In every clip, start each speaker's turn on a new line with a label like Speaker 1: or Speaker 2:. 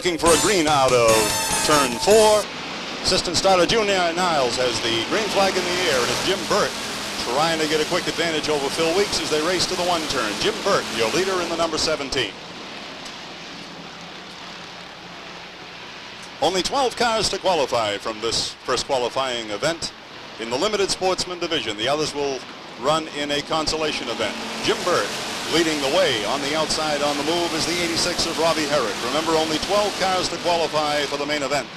Speaker 1: looking for a green out of turn 4. Assistant starter Junior Niles has the green flag in the air, and it's Jim Burt trying to get a quick advantage over Phil Weeks as they race to the 1 turn. Jim Burt, your leader in the number 17. Only 12 cars to qualify from this first qualifying event in the limited sportsman division. The others will run in a consolation event. Jim Burt leading the way. On the outside on the move is the 86 of Robbie Herrick. Remember, only 12 cars to qualify for the main event.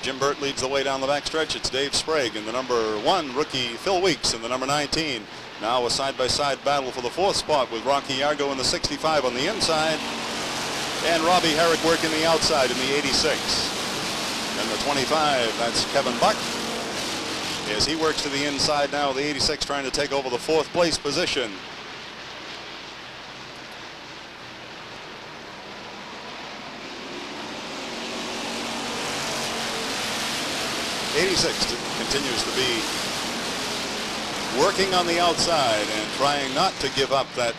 Speaker 1: Jim Burt leads the way down the backstretch. It's Dave Sprague in the number 1, rookie Phil Weeks in the number 19. Now a side-by-side battle for the 4th spot with Rocky Yargo in the 65 on the inside, and Robbie Herrick working the outside in the 86. And the 25, that's Kevin Buck, as he works to the inside now. The 86 trying to take over the 4th place position. Continues to be working on the outside and trying not to give up that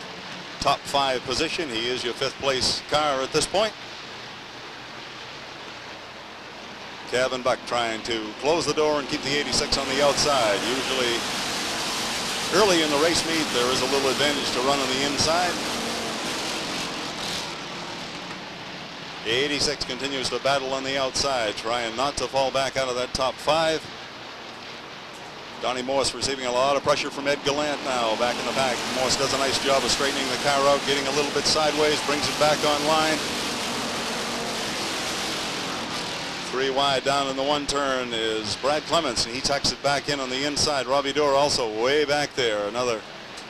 Speaker 1: top 5 position. He is your 5th place car at this point. Kevin Buck trying to close the door and keep the 86 on the outside. Usually early in the race meet there is a little advantage to run on the inside. The 86 continues to battle on the outside, trying not to fall back out of that top 5. Donnie Morse receiving a lot of pressure from Ed Gallant now back in the back. Morse does a nice job of straightening the car out, getting a little bit sideways, brings it back online. 3 wide down in the 1 turn is Brad Clements, and he tucks it back in on the inside. Robbie Dorr also way back there. Another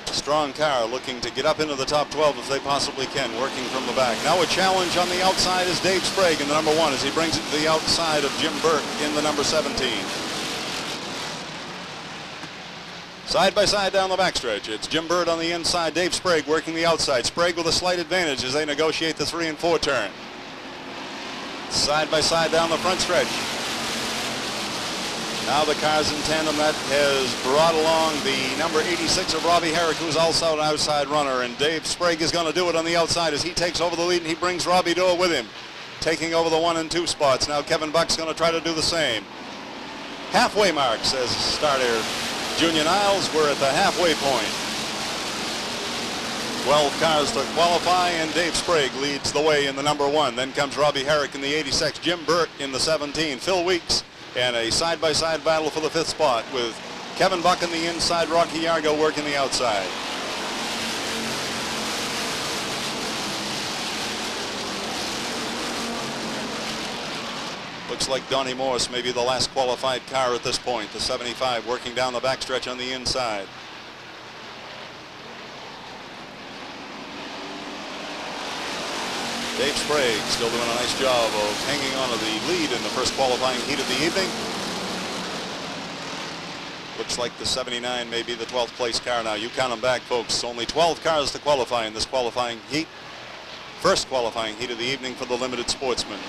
Speaker 1: strong car looking to get up into the top 12 if they possibly can, working from the back. Now a challenge on the outside is Dave Sprague in the number 1 as he brings it to the outside of Jim Burt in the number 17. Side by side down the backstretch. It's Jim Burt on the inside, Dave Sprague working the outside. Sprague with a slight advantage as they negotiate the 3 and 4 turn. Side by side down the front stretch. Now the cars in tandem. That has brought along the number 86 of Robbie Herrick, who's also an outside runner, and Dave Sprague is going to do it on the outside as he takes over the lead, and he brings Robbie Dorr with him, taking over the 1 and 2 spots. Now Kevin Buck's going to try to do the same. Halfway mark, says starter Junior Niles. We're at the halfway point. 12 cars to qualify, and Dave Sprague leads the way in the number 1. Then comes Robbie Herrick in the 86, Jim Burt in the 17, Phil Weeks, and a side-by-side battle for the 5th spot with Kevin Buck on the inside, Rocky Yargo working the outside. Looks like Donnie Morse may be the last qualified car at this point. The 75 working down the backstretch on the inside. Dave Sprague still doing a nice job of hanging on to the lead in the first qualifying heat of the evening. Looks like the 79 may be the 12th place car now. You count them back, folks. Only 12 cars to qualify in this qualifying heat. First qualifying heat of the evening for the limited sportsman.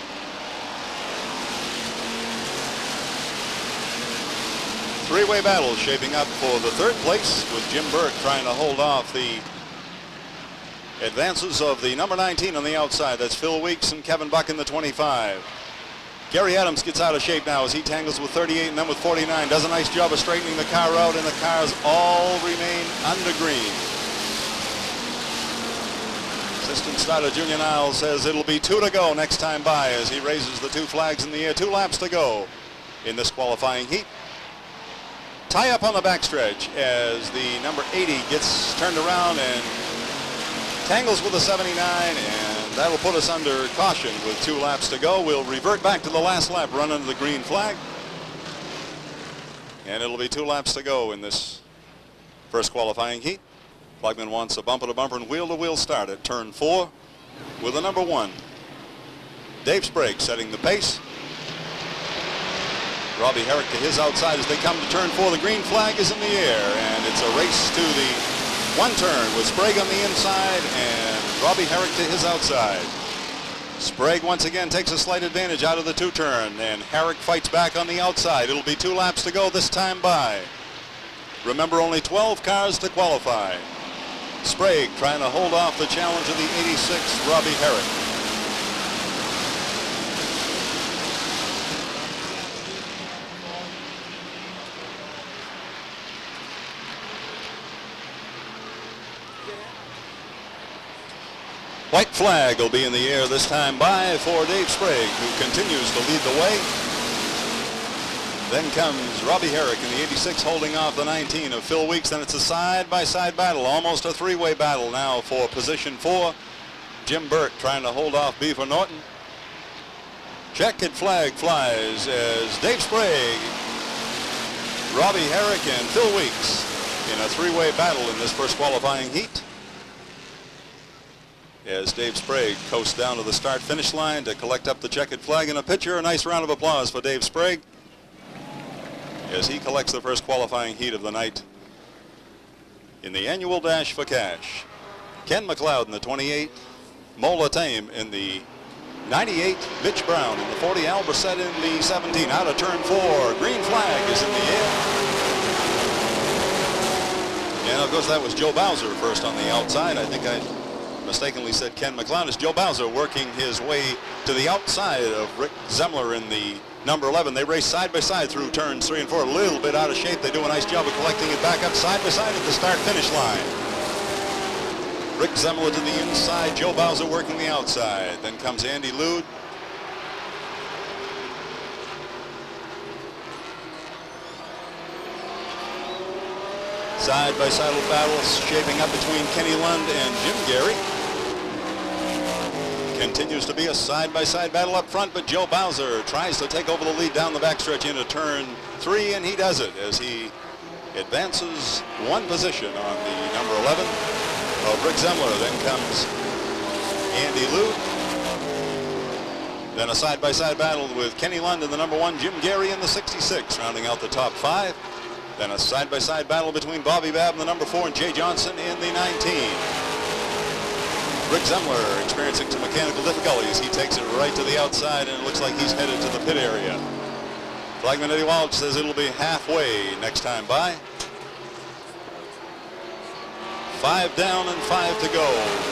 Speaker 1: Three-way battle shaping up for the 3rd place with Jim Burt trying to hold off the advances of the number 19 on the outside. That's Phil Weeks and Kevin Buck in the 25. Gary Adams gets out of shape now as he tangles with 38 and then with 49. Does a nice job of straightening the car out, and the cars all remain under green. Assistant starter Junior Niles says it'll be 2 to go next time by as he raises the 2 flags in the air. 2 laps to go in this qualifying heat. Tie up on the backstretch as the number 80 gets turned around and tangles with the 79, and that'll put us under caution with 2 laps to go. We'll revert back to the last lap, run under the green flag, and it'll be 2 laps to go in this first qualifying heat. Flagman wants a bumper-to-bumper and wheel-to-wheel start at turn 4 with the number 1. Dave Sprague setting the pace. Robbie Herrick to his outside as they come to turn 4. The green flag is in the air, and it's a race to the 1 turn with Sprague on the inside and Robbie Herrick to his outside. Sprague once again takes a slight advantage out of the 2 turn, and Herrick fights back on the outside. It'll be 2 laps to go this time by. Remember, only 12 cars to qualify. Sprague trying to hold off the challenge of the 86 Robbie Herrick. White flag will be in the air this time by for Dave Sprague, who continues to lead the way. Then comes Robbie Herrick in the 86 holding off the 19 of Phil Weeks. Then it's a side-by-side battle, almost a three-way battle now for position 4. Jim Burt trying to hold off Beaver Norton. Checkered flag flies as Dave Sprague, Robbie Herrick, and Phil Weeks in a three-way battle in this first qualifying heat. As Dave Sprague coasts down to the start-finish line to collect up the checkered flag and a picture. A nice round of applause for Dave Sprague as he collects the first qualifying heat of the night in the annual Dash for Cash. Ken McLeod in the 28, Mola Tame in the 98, Mitch Brown in the 40, Al Brissett in the 17. Out of turn 4, green flag is in the air. And of course that was Joe Bowser first on the outside. I think I mistakenly said Ken McLeod. Is Joe Bowser working his way to the outside of Rick Zemler in the number 11. They race side by side through turns 3 and 4. A little bit out of shape. They do a nice job of collecting it back up side by side at the start-finish line. Rick Zemler to the inside, Joe Bowser working the outside. Then comes Andy Lude. Side-by-side battles shaping up between Kenny Lund and Jim Gary. Continues to be a side-by-side battle up front, but Joe Bowser tries to take over the lead down the backstretch into turn 3, and he does it as he advances one position on the number 11 of Rick Zemler. Then comes Andy Lude. Then a side-by-side battle with Kenny Lund in the number 1, Jim Gary in the 66, rounding out the top 5. Then a side-by-side battle between Bobby Babb in the number 4 and Jay Johnson in the 19. Rick Zemler experiencing some mechanical difficulties. He takes it right to the outside, and it looks like he's headed to the pit area. Flagman Eddie Walsh says it'll be halfway next time by. 5 down and 5 to go.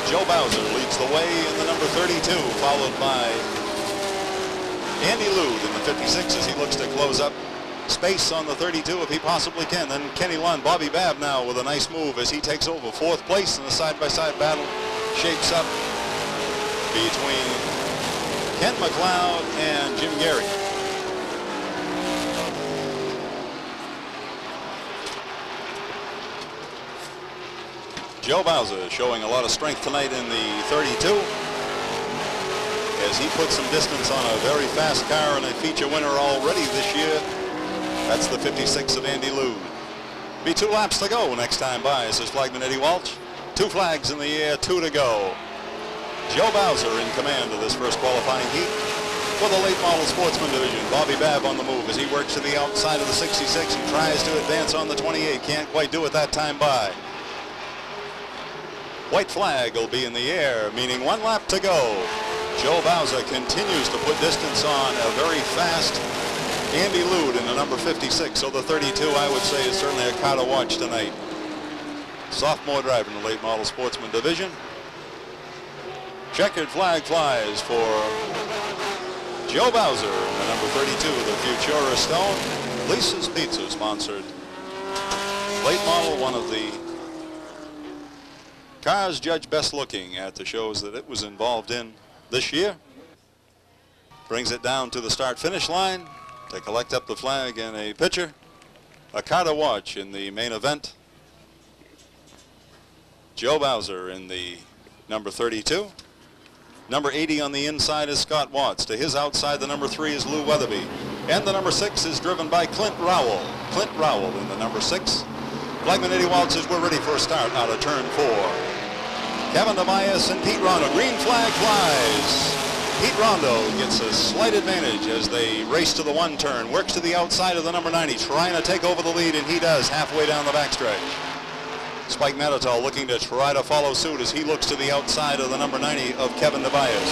Speaker 1: Joe Bowser leads the way in the number 32, followed by Andy Lude in the 56 as he looks to close up space on the 32 if he possibly can. Then Kenny Lund, Bobby Babb now with a nice move as he takes over 4th place in the side-by-side battle. Shapes up between Ken McLeod and Jim Gary. Joe Bowser showing a lot of strength tonight in the 32 as he puts some distance on a very fast car and a feature winner already this year. That's the 56 of Andy Lude. Be 2 laps to go next time by, says Flagman Eddie Walsh. 2 flags in the air, 2 to go. Joe Bowser in command of this first qualifying heat for the late model sportsman division. Bobby Babb on the move as he works to the outside of the 66 and tries to advance on the 28. Can't quite do it that time by. White flag will be in the air, meaning 1 lap to go. Joe Bowser continues to put distance on a very fast Andy Lude in the number 56. So the 32, I would say, is certainly a car to watch tonight. Sophomore driver in the late model sportsman division. Checkered flag flies for Joe Bowser in the number 32, the Futura Stone. Lisa's Pizza sponsored late model, one of the cars judged best looking at the shows that it was involved in this year. Brings it down to the start-finish line to collect up the flag and a picture. A car to watch in the main event. Joe Bowser in the number 32. Number 80 on the inside is Scott Watts. To his outside, the number 3 is Lou Weatherby. And the number 6 is driven by Clint Rowell. Clint Rowell in the number 6. Flagman Eddie Walsh says we're ready for a start out of turn 4. Kevin DeMaias and Pete Rondo. Green flag flies. Pete Rondo gets a slight advantage as they race to the 1 turn. Works to the outside of the number 90, trying to take over the lead, and he does halfway down the backstretch. Spike Matatal looking to try to follow suit as he looks to the outside of the number 90 of Kevin DeBias.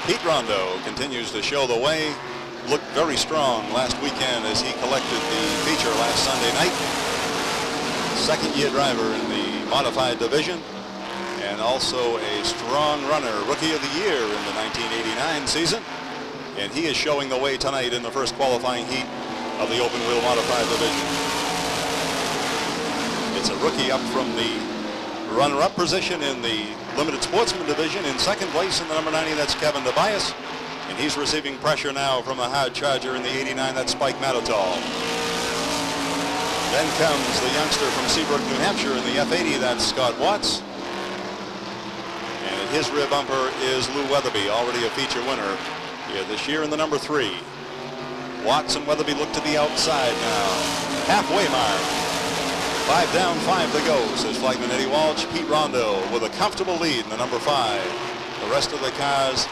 Speaker 1: Pete Rondo continues to show the way. Looked very strong last weekend as he collected the feature last Sunday night. Second-year driver in the modified division, and also a strong runner, Rookie of the Year in the 1989 season. And he is showing the way tonight in the first qualifying heat of the open wheel modified division. It's a rookie up from the runner-up position in the limited sportsman division. In second place in the number 90, that's Kevin Tobias. And he's receiving pressure now from the hard charger in the 89, that's Spike Matitol. Then comes the youngster from Seabrook, New Hampshire in the F80, that's Scott Watts. And at his rear bumper is Lou Weatherby, already a feature winner here this year in the number 3. Watts and Weatherby look to the outside now. Halfway mark. 5 down, 5 to go, says flagman Eddie Walsh. Pete Rondo with a comfortable lead in the number 5. The rest of the cars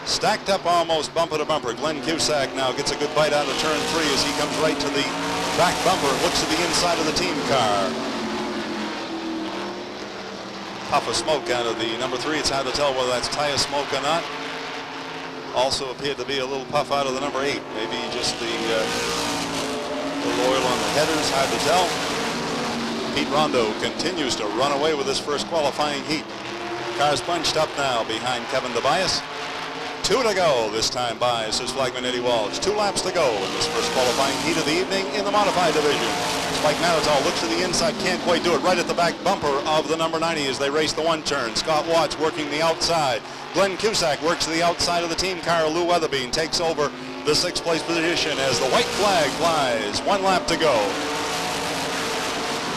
Speaker 1: stacked up almost bumper to bumper. Glenn Cusack now gets a good bite out of turn 3 as he comes right to the back bumper and looks at the inside of the team car. Puff of smoke out of the number 3. It's hard to tell whether that's tire smoke or not. Also appeared to be a little puff out of the number 8. Maybe just the oil on the headers, hard to tell. Pete Rondo continues to run away with his first qualifying heat. Cars bunched up now behind Kevin Tobias. 2 to go this time by, says flagman Eddie Walsh. 2 laps to go in this first qualifying heat of the evening in the modified division. Spike Matitol looks to the inside, can't quite do it. Right at the back bumper of the number 90 as they race the one turn. Scott Watts working the outside. Glenn Cusack works to the outside of the team car. Lou Weatherby takes over the 6th place position as the white flag flies. 1 lap to go.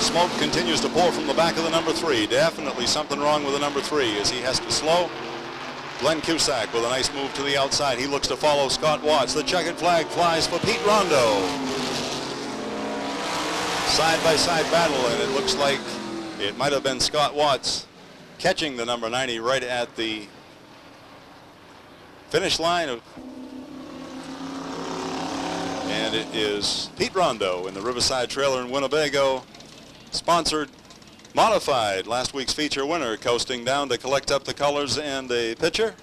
Speaker 1: Smoke continues to pour from the back of the number 3. Definitely something wrong with the number 3 as he has to slow. Glenn Cusack with a nice move to the outside. He looks to follow Scott Watts. The checkered flag flies for Pete Rondo. Side-by-side battle, and it looks like it might have been Scott Watts catching the number 90 right at the finish line. And it is Pete Rondo in the Riverside trailer in Winnebago, sponsored modified, last week's feature winner, coasting down to collect up the colors and a picture.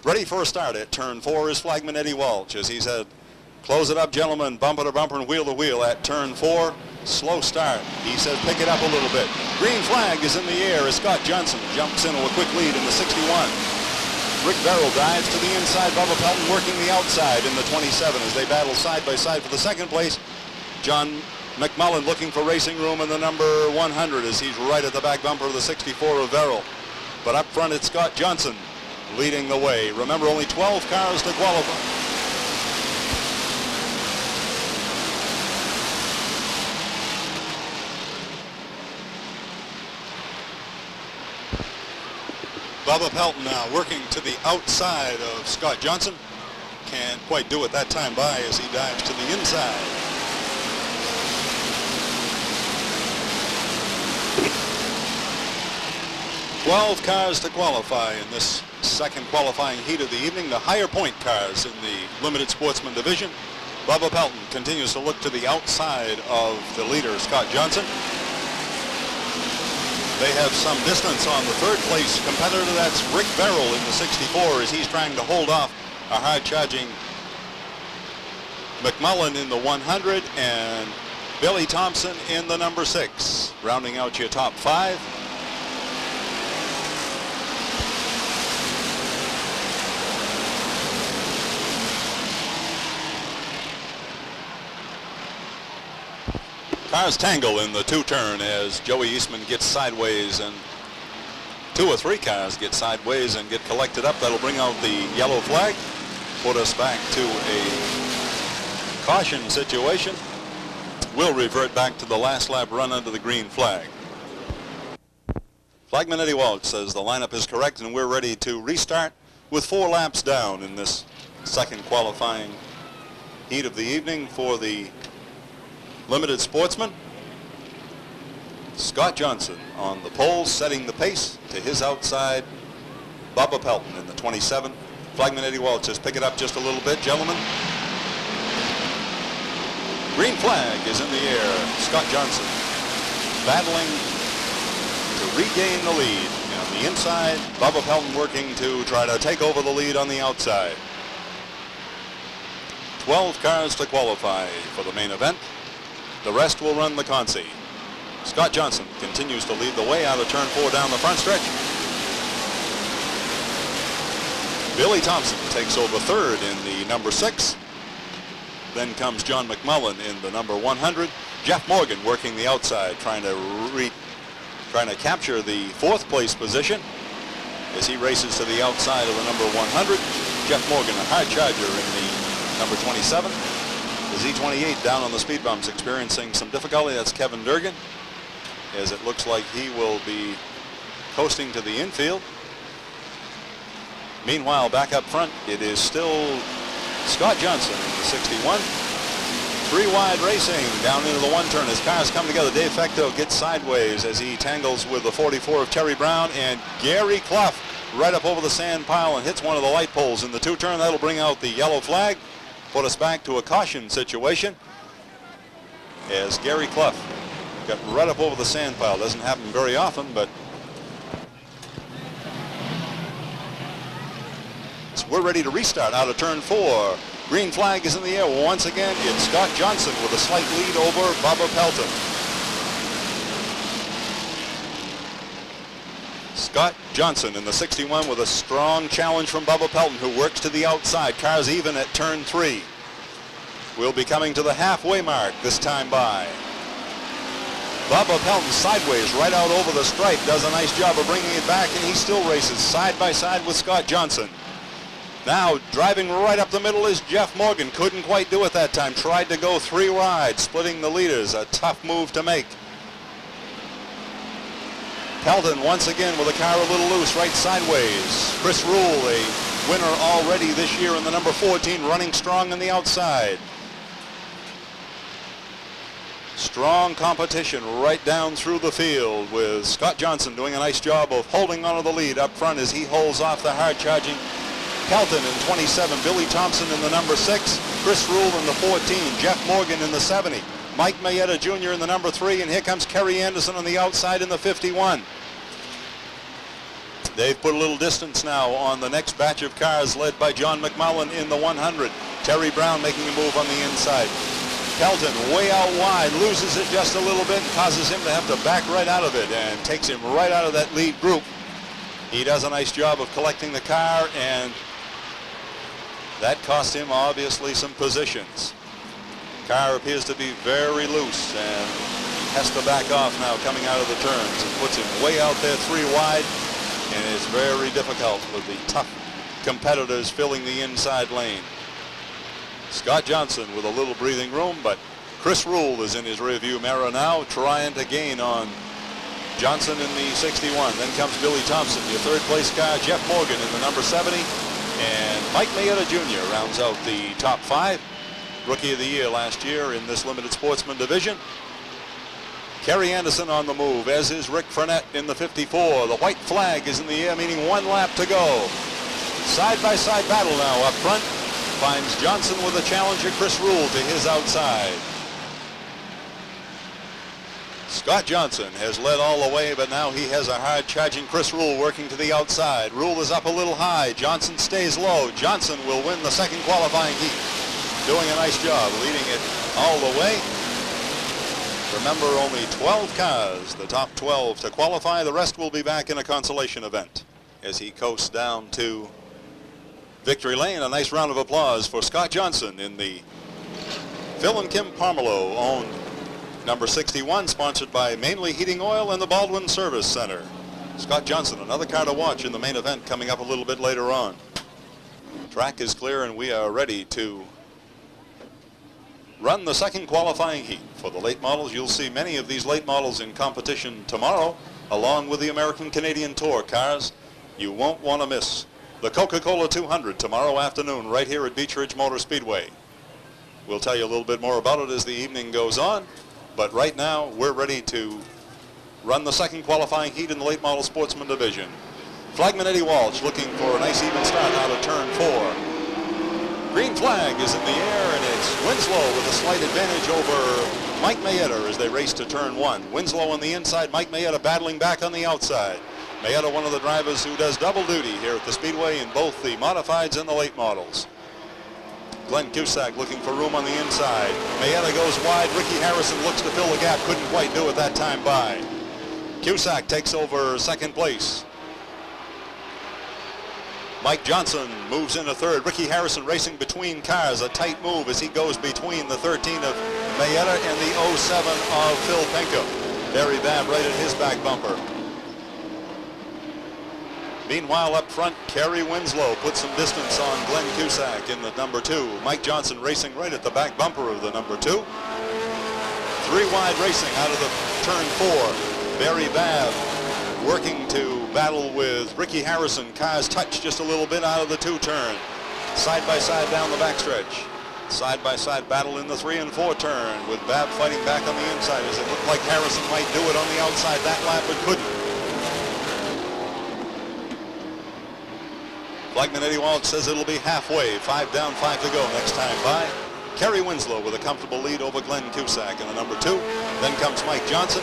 Speaker 1: Ready for a start at turn 4 is flagman Eddie Walsh as he said, close it up, gentlemen, bumper to bumper and wheel to wheel at turn 4. Slow start. He says pick it up a little bit. Green flag is in the air as Scott Johnson jumps into a quick lead in the 61. Rick Verrill dives to the inside. Bubba Pelton working the outside in the 27 as they battle side by side for the second place. John McMullen looking for racing room in the number 100 as he's right at the back bumper of the 64 of Verrill. But up front it's Scott Johnson leading the way. Remember, only 12 cars to qualify. Bubba Pelton now working to the outside of Scott Johnson. Can't quite do it that time by as he dives to the inside. Twelve cars to qualify in this second qualifying heat of the evening. The higher point cars in the limited sportsman division. Bubba Pelton continues to look to the outside of the leader, Scott Johnson. They have some distance on the 3rd place competitor. That's Rick Verrill in the 64 as he's trying to hold off a hard-charging McMullen in the 100 and Billy Thompson in the number 6. Rounding out your top 5. Cars tangle in the 2-turn as Joey Eastman gets sideways and 2 or 3 cars get sideways and get collected up. That'll bring out the yellow flag, put us back to a caution situation. We'll revert back to the last lap run under the green flag. Flagman Eddie Walsh says the lineup is correct and we're ready to restart with 4 laps down in this second qualifying heat of the evening for the limited sportsman. Scott Johnson on the pole setting the pace to his outside. Bubba Pelton in the 27. Flagman Eddie Walsh says pick it up just a little bit, gentlemen. Green flag is in the air. Scott Johnson battling to regain the lead. On the inside, Bubba Pelton working to try to take over the lead on the outside. 12 cars to qualify for the main event. The rest will run the Consi. Scott Johnson continues to lead the way out of turn 4 down the front stretch. Billy Thompson takes over 3rd in the number 6. Then comes John McMullen in the number 100. Jeff Morgan working the outside, trying to capture the 4th place position as he races to the outside of the number 100. Jeff Morgan, a hard charger in the number 27. The Z28 down on the speed bumps, experiencing some difficulty. That's Kevin Durgan, as it looks like he will be coasting to the infield. Meanwhile, back up front, it is still Scott Johnson in the 61. 3 wide racing down into the 1 turn as cars come together. Dave Fecto gets sideways as he tangles with the 44 of Terry Brown, and Gary Clough right up over the sand pile and hits one of the light poles in the 2 turn. That'll bring out the yellow flag, put us back to a caution situation as Gary Clough got right up over the sand pile. Doesn't happen very often, but so we're ready to restart out of turn 4. Green flag is in the air. Once again, it's Scott Johnson with a slight lead over Bubba Pelton. Scott Johnson in the 61 with a strong challenge from Bubba Pelton, who works to the outside. Cars even at turn 3. We'll be coming to the halfway mark this time by. Bubba Pelton sideways right out over the stripe, does a nice job of bringing it back, and he still races side by side with Scott Johnson. Now driving right up the middle is Jeff Morgan. Couldn't quite do it that time. Tried to go 3 wide, splitting the leaders. A tough move to make. Pelton once again with a car a little loose, right sideways. Chris Rule, a winner already this year in the number 14, running strong on the outside. Strong competition right down through the field, with Scott Johnson doing a nice job of holding onto the lead up front as he holds off the hard-charging Pelton in 27, Billy Thompson in the number 6, Chris Rule in the 14, Jeff Morgan in the 70, Mike Mayetta Jr. in the number 3, and here comes Kerry Anderson on the outside in the 51. They've put a little distance now on the next batch of cars, led by John McMullen in the 100. Terry Brown making a move on the inside. Pelton way out wide, loses it just a little bit and causes him to have to back right out of it and takes him right out of that lead group. He does a nice job of collecting the car, and that cost him obviously some positions. Car appears to be very loose and has to back off now coming out of the turns. It puts him way out there 3 wide, and it's very difficult with the tough competitors filling the inside lane. Scott Johnson with a little breathing room, but Chris Rule is in his rearview mirror now, trying to gain on Johnson in the 61. Then comes Billy Thompson, your 3rd place car. Jeff Morgan in the number 70. And Mike Mayetta Jr. rounds out the top 5. Rookie of the year last year in this limited sportsman division. Kerry Anderson on the move, as is Rick Frenette in the 54. The white flag is in the air, meaning 1 lap to go. Side-by-side battle now up front. Finds Johnson with a challenger, Chris Rule, to his outside. Scott Johnson has led all the way, but now he has a hard-charging Chris Rule working to the outside. Rule is up a little high. Johnson stays low. Johnson will win the 2nd qualifying heat. Doing a nice job, leading it all the way. Remember, only 12 cars, the top 12 to qualify. The rest will be back in a consolation event as he coasts down to victory lane. A nice round of applause for Scott Johnson in the Phil and Kim Parmelo owned number 61, sponsored by Mainly Heating Oil and the Baldwin Service Center. Scott Johnson, another car to watch in the main event coming up a little bit later on. Track is clear and we are ready to run the 2nd qualifying heat. For the late models, you'll see many of these late models in competition tomorrow, along with the American Canadian Tour cars. You won't want to miss the Coca-Cola 200 tomorrow afternoon right here at Beech Ridge Motor Speedway. We'll tell you a little bit more about it as the evening goes on, but right now we're ready to run the 2nd qualifying heat in the late model sportsman division. Flagman Eddie Walsh looking for a nice even start out of turn 4. Green flag is in the air, and it's Winslow with a slight advantage over Mike Mayetta as they race to turn 1. Winslow on the inside, Mike Mayetta battling back on the outside. Mayetta, one of the drivers who does double duty here at the Speedway in both the modifieds and the late models. Glenn Cusack looking for room on the inside. Mayetta goes wide. Ricky Harrison looks to fill the gap. Couldn't quite do it that time by. Cusack takes over 2nd place. Mike Johnson moves into third. Ricky Harrison racing between cars. A tight move as he goes between the 13 of Mayetta and the 07 of Phil Pinkham. Barry Babb right at his back bumper. Meanwhile, up front, Kerry Winslow puts some distance on Glenn Cusack in the number 2. Mike Johnson racing right at the back bumper of the number 2. 3 wide racing out of the turn 4. Barry Babb working to battle with Ricky Harrison. Cars touch just a little bit out of the 2 turn. Side by side down the backstretch. Side by side battle in the 3 and 4 turn with Babb fighting back on the inside as it looked like Harrison might do it on the outside that lap but couldn't. Flagman Eddie Walsh says it'll be halfway. 5 down, 5 to go next time by. Kerry Winslow with a comfortable lead over Glenn Cusack in the number 2. Then comes Mike Johnson,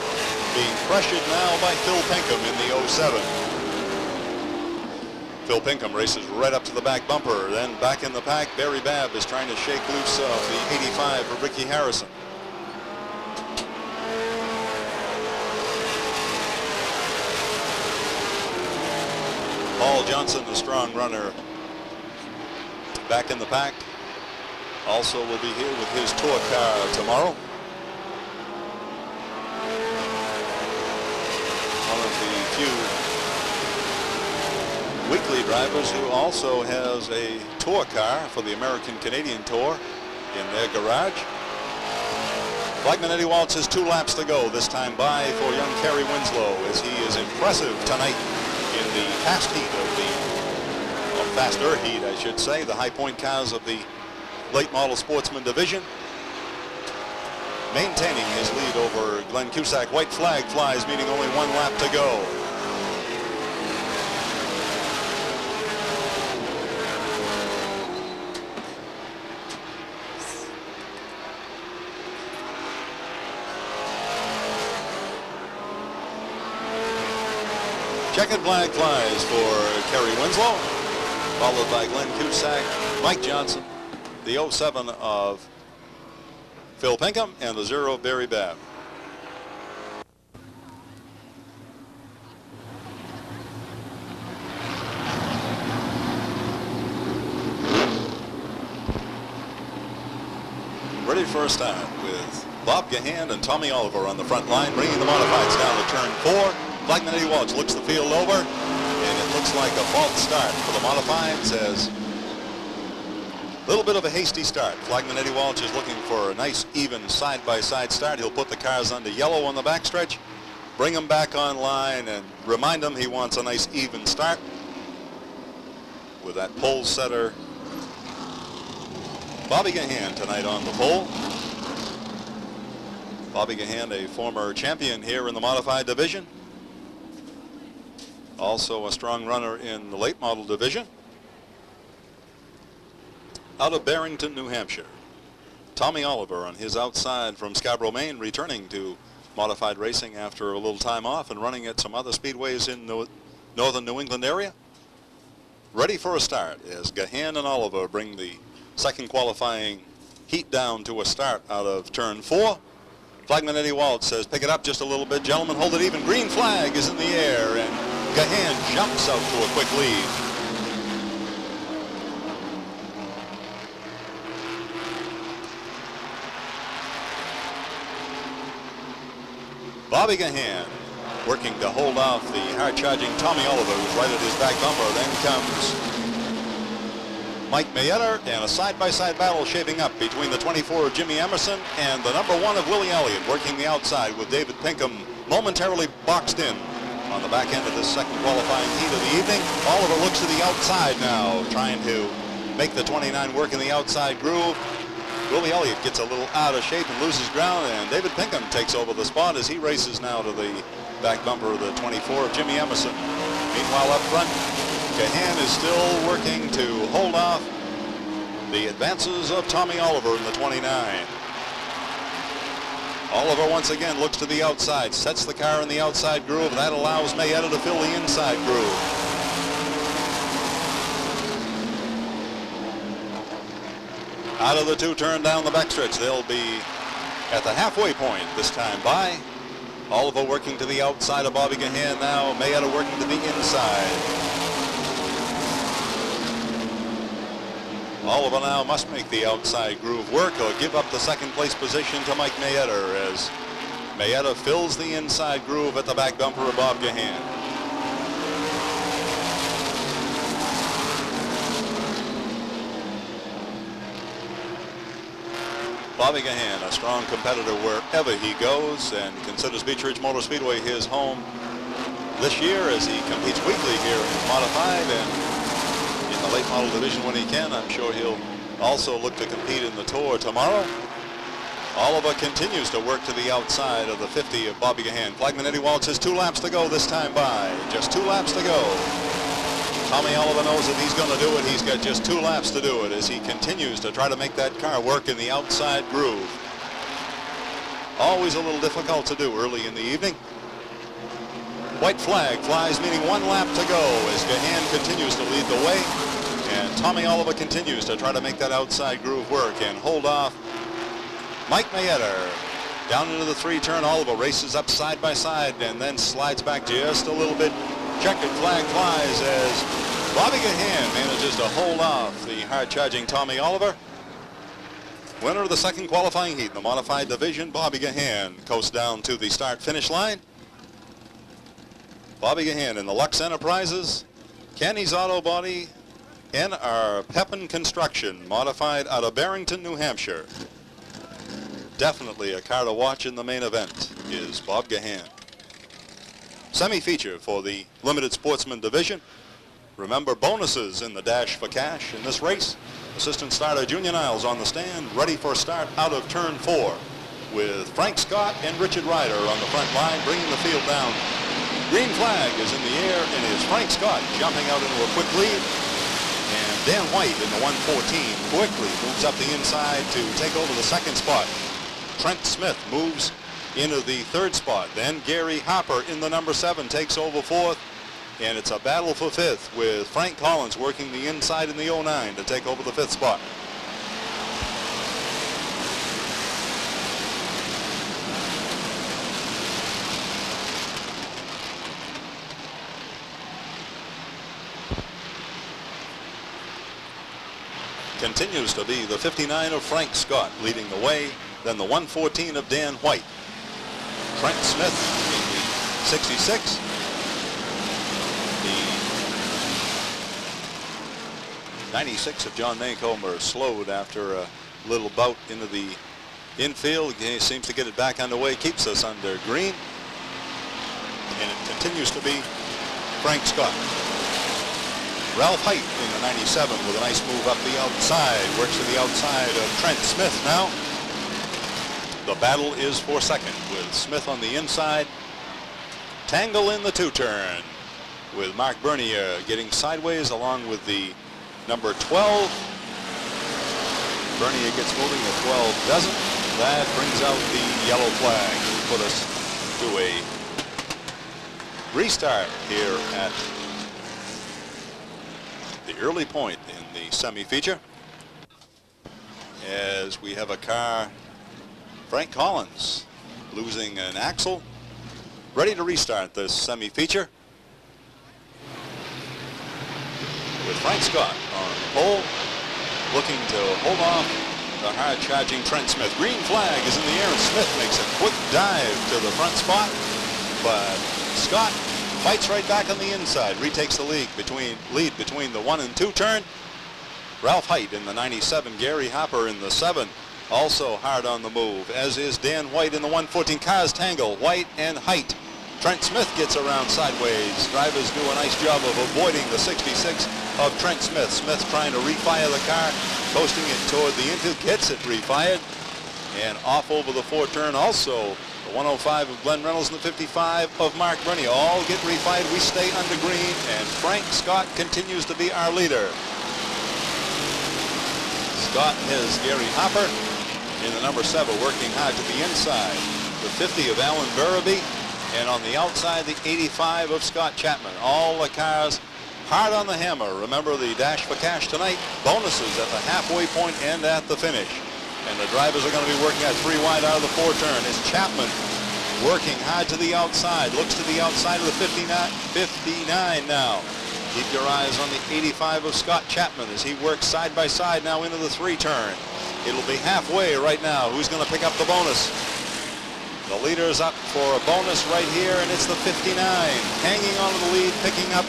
Speaker 1: being pressured now by Phil Pinkham in the 07. Phil Pinkham races right up to the back bumper. Then back in the pack, Barry Babb is trying to shake loose of the 85 for Ricky Harrison. Paul Johnson, the strong runner, back in the pack. Also will be here with his tour car tomorrow. One of the few weekly drivers who also has a tour car for the American Canadian Tour in their garage. Flagman Eddie Walsh has 2 laps to go this time by for young Kerry Winslow as he is impressive tonight in the fast heat of the, or faster heat I should say, the high point cars of the late model sportsman division. Maintaining his lead over Glenn Cusack. White flag flies, meaning only 1 lap to go. Checkered flag flies for Kerry Winslow, followed by Glenn Cusack, Mike Johnson, the 07 of Phil Pinkham, and the 0 of Barry Babb. Ready for a start with Bob Gahan and Tommy Oliver on the front line, bringing the modifieds down to turn 4. Flagman Eddie Walsh looks the field over, and it looks like a false start for the modifieds as a little bit of a hasty start. Flagman Eddie Walsh is looking for a nice, even side-by-side start. He'll put the cars under yellow on the backstretch, bring them back online, and remind them he wants a nice, even start with that pole setter Bobby Gahan tonight on the pole. Bobby Gahan, a former champion here in the modified division. Also a strong runner in the late model division. Out of Barrington, New Hampshire. Tommy Oliver on his outside from Scarborough, Maine, returning to modified racing after a little time off and running at some other speedways in the northern New England area. Ready for a start as Gahan and Oliver bring the second qualifying heat down to a start out of turn 4. Flagman Eddie Walsh says, pick it up just a little bit, gentlemen, hold it even. Green flag is in the air, and Gahan jumps out to a quick lead. Bobby Gahan working to hold off the hard-charging Tommy Oliver, who's right at his back bumper. Then comes Mike Mayetta, and a side-by-side battle shaping up between the 24 of Jimmy Emerson and the number 1 of Willie Elliott, working the outside with David Pinkham momentarily boxed in on the back end of this second qualifying heat of the evening. Oliver looks to the outside now, trying to make the 29 work in the outside groove. Willie Elliott gets a little out of shape and loses ground, and David Pinkham takes over the spot as he races now to the back bumper of the 24 of Jimmy Emerson. Meanwhile, up front, Gahan is still working to hold off the advances of Tommy Oliver in the 29. Oliver once again looks to the outside, sets the car in the outside groove. That allows Mayetta to fill the inside groove. Out of the 2 turn down the backstretch, they'll be at the halfway point this time by. Oliver working to the outside of Bobby Gahan now. Mayetta working to the inside. Oliver now must make the outside groove work or give up the second place position to Mike Mayetta as Mayetta fills the inside groove at the back bumper of Bob Gahan. Bobby Gahan, a strong competitor wherever he goes, and considers Beech Ridge Motor Speedway his home this year as he competes weekly here in Modified and in the late model division when he can. I'm sure he'll also look to compete in the Tour tomorrow. Oliver continues to work to the outside of the 50 of Bobby Gahan. Flagman Eddie Waltz has 2 laps to go this time by. Just 2 laps to go. Tommy Oliver knows if he's going to do it, he's got just 2 laps to do it as he continues to try to make that car work in the outside groove. Always a little difficult to do early in the evening. White flag flies, meaning 1 lap to go as Gahan continues to lead the way. And Tommy Oliver continues to try to make that outside groove work and hold off Mike Mayetta. Down into the 3-turn, Oliver races up side by side and then slides back just a little bit. Checkered flag flies as Bobby Gahan manages to hold off the hard-charging Tommy Oliver. Winner of the second qualifying heat in the modified division, Bobby Gahan, coasts down to the start-finish line. Bobby Gahan in the Lux Enterprises, Kenny's Auto Body, N.R. Pepin Construction, modified out of Barrington, New Hampshire. Definitely a car to watch in the main event is Bob Gahan. Semi-feature for the Limited Sportsman Division. Remember, bonuses in the dash for cash in this race. Assistant starter Junior Niles on the stand, ready for a start out of turn 4 with Frank Scott and Richard Ryder on the front line, bringing the field down. Green flag is in the air, and it is Frank Scott jumping out into a quick lead. And Dan White in the 114 quickly moves up the inside to take over the second spot. Trent Smith moves into the 3rd spot. Then Gary Hopper in the number 7 takes over 4th. And it's a battle for 5th with Frank Collins working the inside in the 09 to take over the 5th spot. Continues to be the 59 of Frank Scott leading the way, then the 114 of Dan White. Trent Smith in the 66. The 96 of John Maycomber slowed after a little bout into the infield. He seems to get it back underway, keeps us under green. And it continues to be Frank Scott. Ralph Height in the 97 with a nice move up the outside. Works to the outside of Trent Smith now. The battle is for second with Smith on the inside. Tangle in the 2-turn with Mark Bernier getting sideways along with the number 12. Bernier gets moving, the 12 doesn't. That brings out the yellow flag to put us to a restart here at the early point in the semi-feature as we have a car, Frank Collins losing an axle, ready to restart this semi-feature with Frank Scott on the pole, looking to hold off the hard-charging Trent Smith. Green flag is in the air and Smith makes a quick dive to the front spot, but Scott fights right back on the inside, retakes the lead between the 1 and 2 turn. Ralph Height in the 97, Gary Hopper in the 7, also hard on the move, as is Dan White in the 114. Cars tangle, White and Height. Trent Smith gets around sideways. Drivers do a nice job of avoiding the 66 of Trent Smith. Smith trying to refire the car, coasting it toward the infield, gets it refired, and off over the 4 turn also. 105 of Glenn Reynolds and the 55 of Mark Bernier all get refired. We stay under green, and Frank Scott continues to be our leader. Scott has Gary Hopper in the number 7 working hard to the inside. The 50 of Alan Barabee, and on the outside the 85 of Scott Chapman. All the cars hard on the hammer. Remember the dash for cash tonight. Bonuses at the halfway point and at the finish. And the drivers are going to be working at 3 wide out of the 4 turn. It's Chapman working hard to the outside. Looks to the outside of the 59 now. Keep your eyes on the 85 of Scott Chapman as he works side by side now into the 3 turn. It'll be halfway right now. Who's going to pick up the bonus? The leader's up for a bonus right here, and it's the 59. Hanging on to the lead, picking up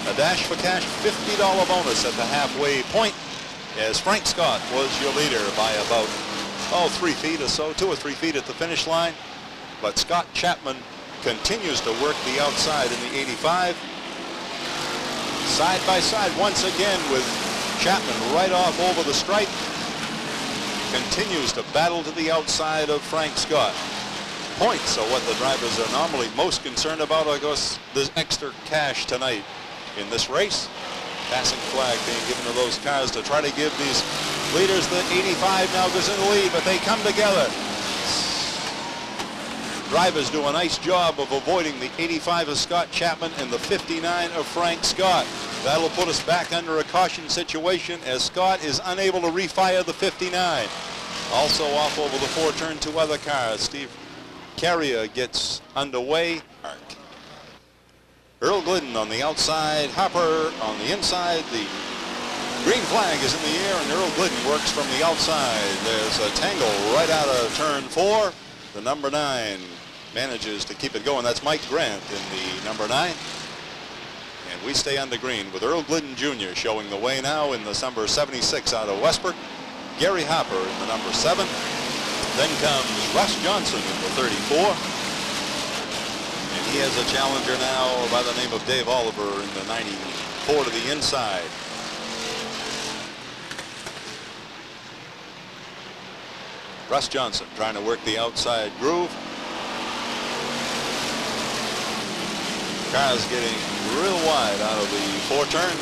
Speaker 1: a Dash for Cash $50 bonus at the halfway point, as Frank Scott was your leader by about 3 feet or so, 2 or 3 feet at the finish line. But Scott Chapman continues to work the outside in the 85. Side by side once again with Chapman right off over the stripe. Continues to battle to the outside of Frank Scott. Points are what the drivers are normally most concerned about. I guess there's extra cash tonight in this race. Passing flag being given to those cars to try to give these leaders. The 85 now goes in the lead, but they come together. Drivers do a nice job of avoiding the 85 of Scott Chapman and the 59 of Frank Scott. That'll put us back under a caution situation as Scott is unable to refire the 59. Also off over the 4 turn 2 other cars. Steve Carrier gets underway. Earl Glidden on the outside, Hopper on the inside. The green flag is in the air, and Earl Glidden works from the outside. There's a tangle right out of turn 4. The number 9 manages to keep it going. That's Mike Grant in the number 9. And we stay under green with Earl Glidden Jr. showing the way now in the number 76 out of Westbrook. Gary Hopper in the number 7. Then comes Russ Johnson in the 34. And he has a challenger now by the name of Dave Oliver in the 94 to the inside. Russ Johnson trying to work the outside groove. Car's getting real wide out of the 4 turn,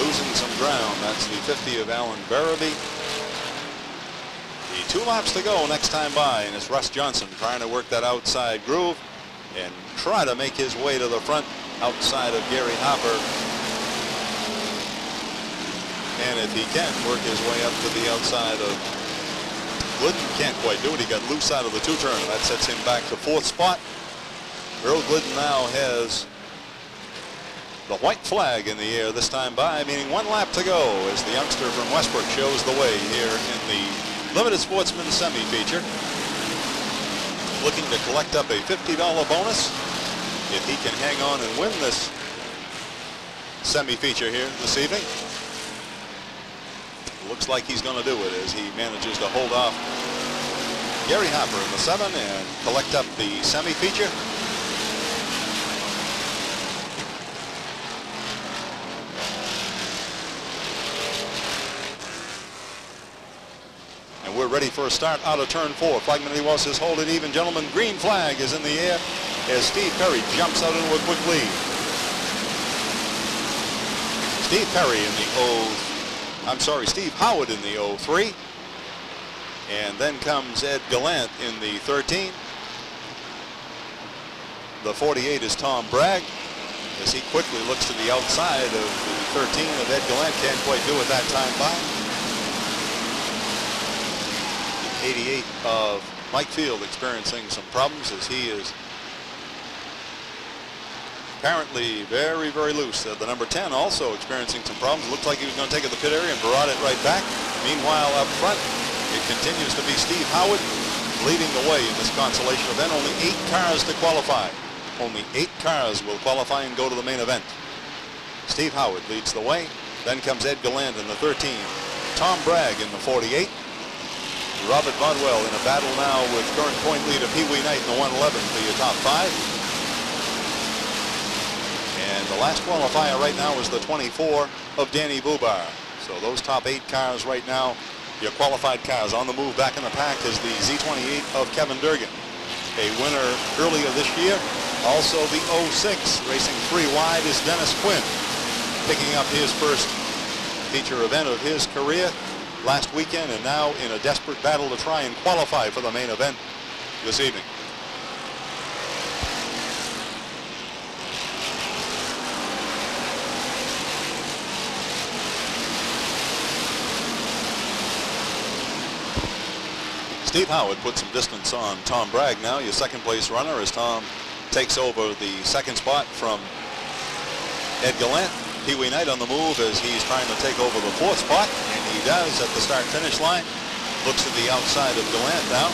Speaker 1: losing some ground. That's the 50 of Alan Barabee. The 2 laps to go next time by, and it's Russ Johnson trying to work that outside groove and try to make his way to the front outside of Gary Hopper. And if he can work his way up to the outside of Glidden, can't quite do it. He got loose out of the 2 turn. That sets him back to 4th spot. Earl Glidden now has the white flag in the air this time by, meaning 1 lap to go as the youngster from Westbrook shows the way here in the Limited Sportsman semi-feature. Looking to collect up a $50 bonus if he can hang on and win this semi-feature here this evening. Looks like he's going to do it as he manages to hold off Gary Hopper in the 7 and collect up the semi-feature. And we're ready for a start out of turn 4. Flagman was his hold it even. Gentlemen, green flag is in the air as Steve Perry jumps out into a quick lead. Steve Perry in the Steve Howard in the 03. And then comes Ed Gallant in the 13. The 48 is Tom Bragg as he quickly looks to the outside of the 13 of Ed Gallant. Can't quite do it that time by. The 88 of Mike Field experiencing some problems as he is apparently very, very loose. The number 10 also experiencing some problems. Looked like he was going to take it to the pit area and brought it right back. Meanwhile, up front, it continues to be Steve Howard leading the way in this consolation event. Only 8 cars to qualify. Only 8 cars will qualify and go to the main event. Steve Howard leads the way. Then comes Ed Gallant in the 13. Tom Bragg in the 48. Robert Bodwell in a battle now with current point leader Pee Wee Knight in the 111 for your top 5. And the last qualifier right now is the 24 of Danny Bubar. So those top 8 cars right now, your qualified cars. On the move back in the pack is the Z28 of Kevin Durgan, a winner earlier this year. Also the 06 racing 3 wide is Dennis Quinn, picking up his first feature event of his career last weekend, and now in a desperate battle to try and qualify for the main event this evening. Steve Howard put some distance on Tom Bragg now, your second place runner, as Tom takes over the second spot from Ed Gallant. Pee Wee Knight on the move as he's trying to take over the 4th spot, and he does at the start-finish line. Looks at the outside of Gallant now.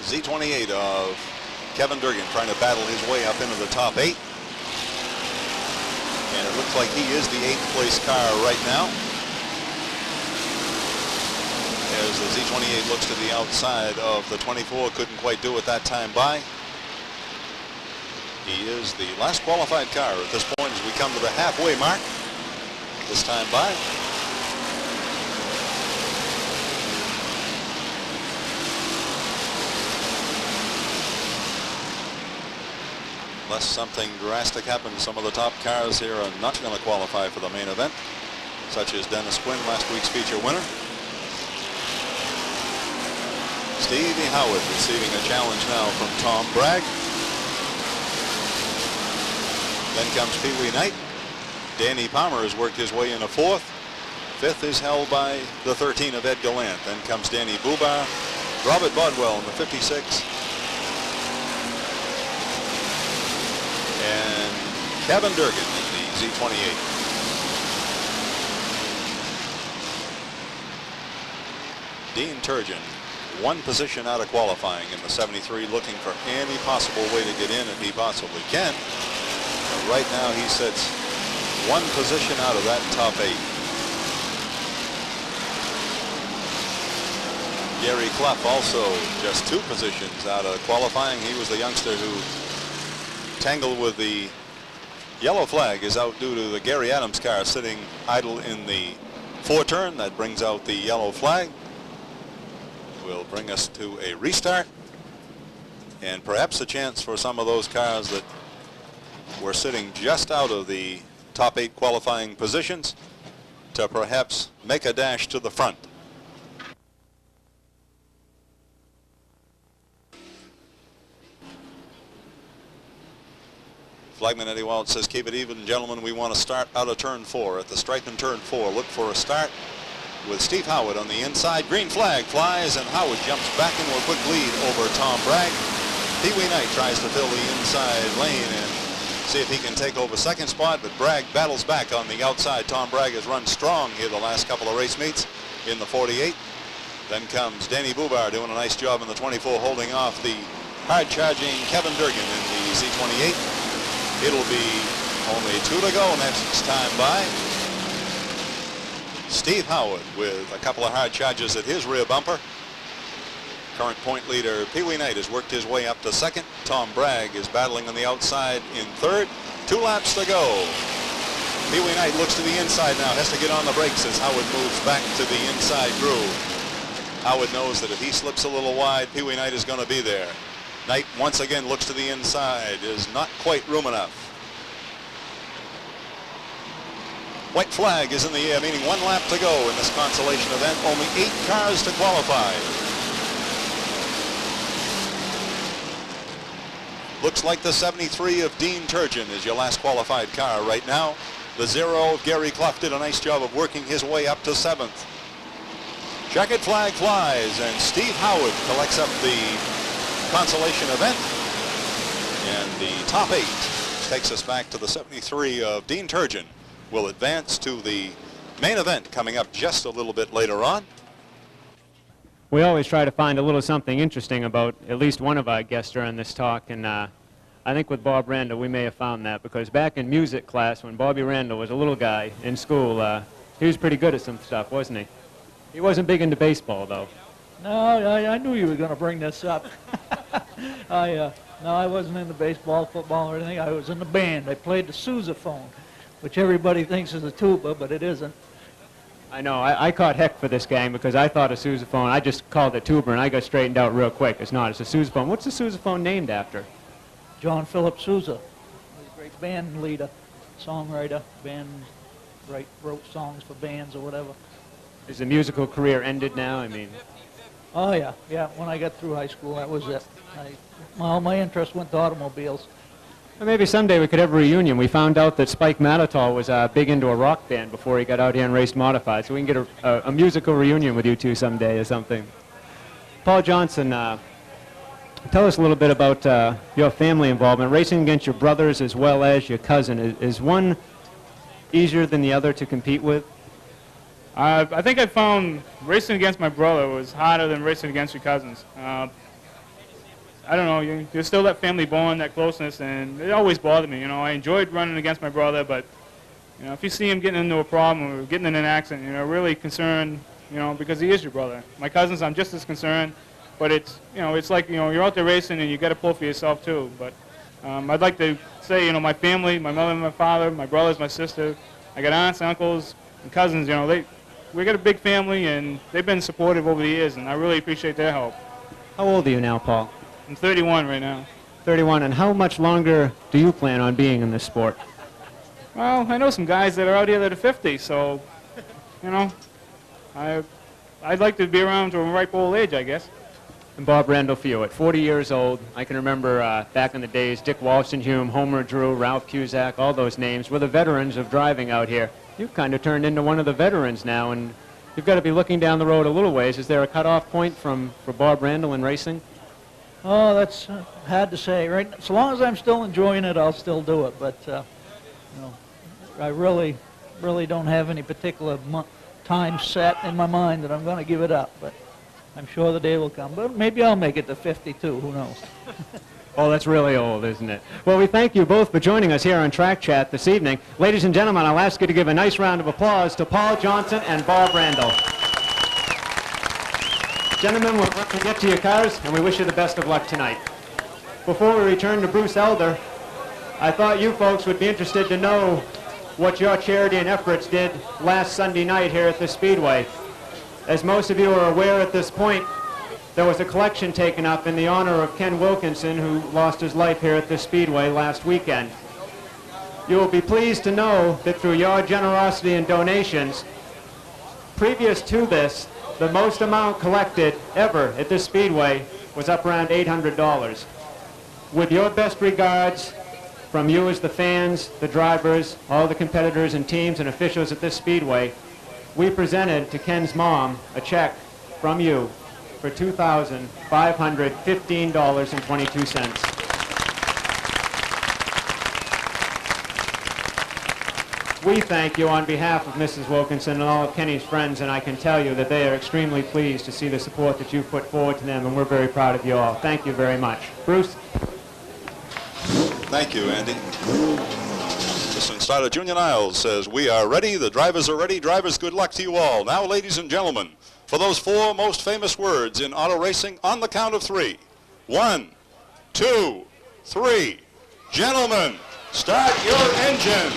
Speaker 1: Z28 of Kevin Durgan trying to battle his way up into the top 8. And it looks like he is the 8th place car right now, as the Z28 looks to the outside of the 24. Couldn't quite do it that time by. He is the last qualified car at this point as we come to the halfway mark this time by. Unless something drastic happens, some of the top cars here are not going to qualify for the main event, such as Dennis Quinn, last week's feature winner. Stevie Howard receiving a challenge now from Tom Bragg. Then comes Pee Wee Knight. Danny Palmer has worked his way in a 4th. 5th is held by the 13 of Ed Gallant. Then comes Danny Bubar, Robert Bodwell in the 56. And Kevin Durgan in the Z28. Dean Turgeon, 1 position out of qualifying in the 73, looking for any possible way to get in if he possibly can. But right now he sits 1 position out of that top 8. Gary Clough also just 2 positions out of qualifying. He was the youngster who tangled with the yellow flag, is out due to the Gary Adams car sitting idle in the 4-turn. That brings out the yellow flag. Will bring us to a restart, and perhaps a chance for some of those cars that were sitting just out of the top 8 qualifying positions to perhaps make a dash to the front. Flagman Eddie Wild says, keep it even, gentlemen. We want to start out of turn 4. At the stripe in turn 4, look for a start with Steve Howard on the inside. Green flag flies, and Howard jumps back into a quick lead over Tom Bragg. Pee Wee Knight tries to fill the inside lane and see if he can take over 2nd spot, but Bragg battles back on the outside. Tom Bragg has run strong here the last couple of race meets in the 48. Then comes Danny Bubar doing a nice job in the 24, holding off the hard-charging Kevin Durgan in the Z28. It'll be only 2 to go next time by. Steve Howard with a couple of hard charges at his rear bumper. Current point leader Pee Wee Knight has worked his way up to 2nd. Tom Bragg is battling on the outside in 3rd. 2 laps to go. Pee Wee Knight looks to the inside now, has to get on the brakes as Howard moves back to the inside groove. Howard knows that if he slips a little wide, Pee Wee Knight is going to be there. Knight once again looks to the inside, is not quite room enough. White flag is in the air, meaning 1 lap to go in this consolation event. Only 8 cars to qualify. Looks like the 73 of Dean Turgeon is your last qualified car right now. The 0 of Gary Clough did a nice job of working his way up to 7th. Checkered flag flies, and Steve Howard collects up the consolation event. And the top 8 takes us back to the 73 of Dean Turgeon. Will advance to the main event coming up just a little bit later on.
Speaker 2: We always try to find a little something interesting about at least one of our guests during this talk, and I think with Bob Randall we may have found that, because back in music class when Bobby Randall was a little guy in school, he was pretty good at some stuff, wasn't he? He wasn't big into baseball, though.
Speaker 3: No, I knew you were going to bring this up. No, I wasn't into baseball, football, or anything. I was in the band. I played the sousaphone, which everybody thinks is a tuba, but it isn't.
Speaker 2: I know. I caught heck for this gang because I thought a sousaphone, I just called it tuba, and I got straightened out real quick. It's not. It's a sousaphone. What's the sousaphone named after?
Speaker 3: John Philip Sousa. He was a great band leader, songwriter, wrote songs for bands or whatever.
Speaker 2: Is the musical career ended now? I mean...
Speaker 3: Oh, yeah. When I got through high school, that was it. All my interest went to automobiles.
Speaker 2: Well, maybe someday we could have a reunion. We found out that Spike Mattertall was big into a rock band before he got out here and raced modified, so we can get a musical reunion with you two someday or something. Paul Johnson Tell us a little bit about your family involvement, racing against your brothers as well as your cousin. Is one easier than the other to compete with?
Speaker 4: I think I found racing against my brother was harder than racing against your cousins. I don't know, you're still that family bond, that closeness, and it always bothered me. I enjoyed running against my brother, but if you see him getting into a problem or getting in an accident, really concerned, because he is your brother. My cousins, I'm just as concerned, but it's, it's like, you're out there racing and you got to pull for yourself too. But I'd like to say, my family, my mother and my father, my brothers, my sister, I got aunts, uncles, and cousins, we got a big family, and they've been supportive over the years, and I really appreciate their help.
Speaker 2: How old are you now, Paul?
Speaker 4: I'm 31 right now.
Speaker 2: 31, and how much longer do you plan on being in this sport?
Speaker 4: Well, I know some guys that are out here that are 50, so, I'd like to be around to a ripe old age, I guess.
Speaker 2: And Bob Randall, for you, at 40 years old, I can remember back in the days, Dick Walston-Hume, Homer Drew, Ralph Cusack, all those names were the veterans of driving out here. You've kind of turned into one of the veterans now, and you've got to be looking down the road a little ways. Is there a cutoff point for Bob Randall in racing?
Speaker 3: Oh, that's hard to say. Right, so long as I'm still enjoying it, I'll still do it. But I really don't have any particular time set in my mind that I'm going to give it up. But I'm sure the day will come. But maybe I'll make it to 52. Who knows?
Speaker 2: Oh, that's really old, isn't it? Well, we thank you both for joining us here on Track Chat this evening. Ladies and gentlemen, I'll ask you to give a nice round of applause to Paul Johnson and Bob Randall. Gentlemen, we're about to get to your cars, and we wish you the best of luck tonight. Before we return to Bruce Elder, I thought you folks would be interested to know what your charity and efforts did last Sunday night here at the Speedway. As most of you are aware at this point, there was a collection taken up in the honor of Ken Wilkinson, who lost his life here at the Speedway last weekend. You will be pleased to know that through your generosity and donations, previous to this, the most amount collected ever at this Speedway was up around $800. With your best regards from you as the fans, the drivers, all the competitors and teams and officials at this Speedway, we presented to Ken's mom a check from you for $2,515.22. We thank you on behalf of Mrs. Wilkinson and all of Kenny's friends, and I can tell you that they are extremely pleased to see the support that you've put forward to them, and we're very proud of you all. Thank you very much. Bruce?
Speaker 1: Thank you, Andy. Listen, starter Junior Niles says, we are ready, the drivers are ready. Drivers, good luck to you all. Now, ladies and gentlemen, for those 4 most famous words in auto racing, on the count of 3. 1, 2, 3. Gentlemen, start your engines.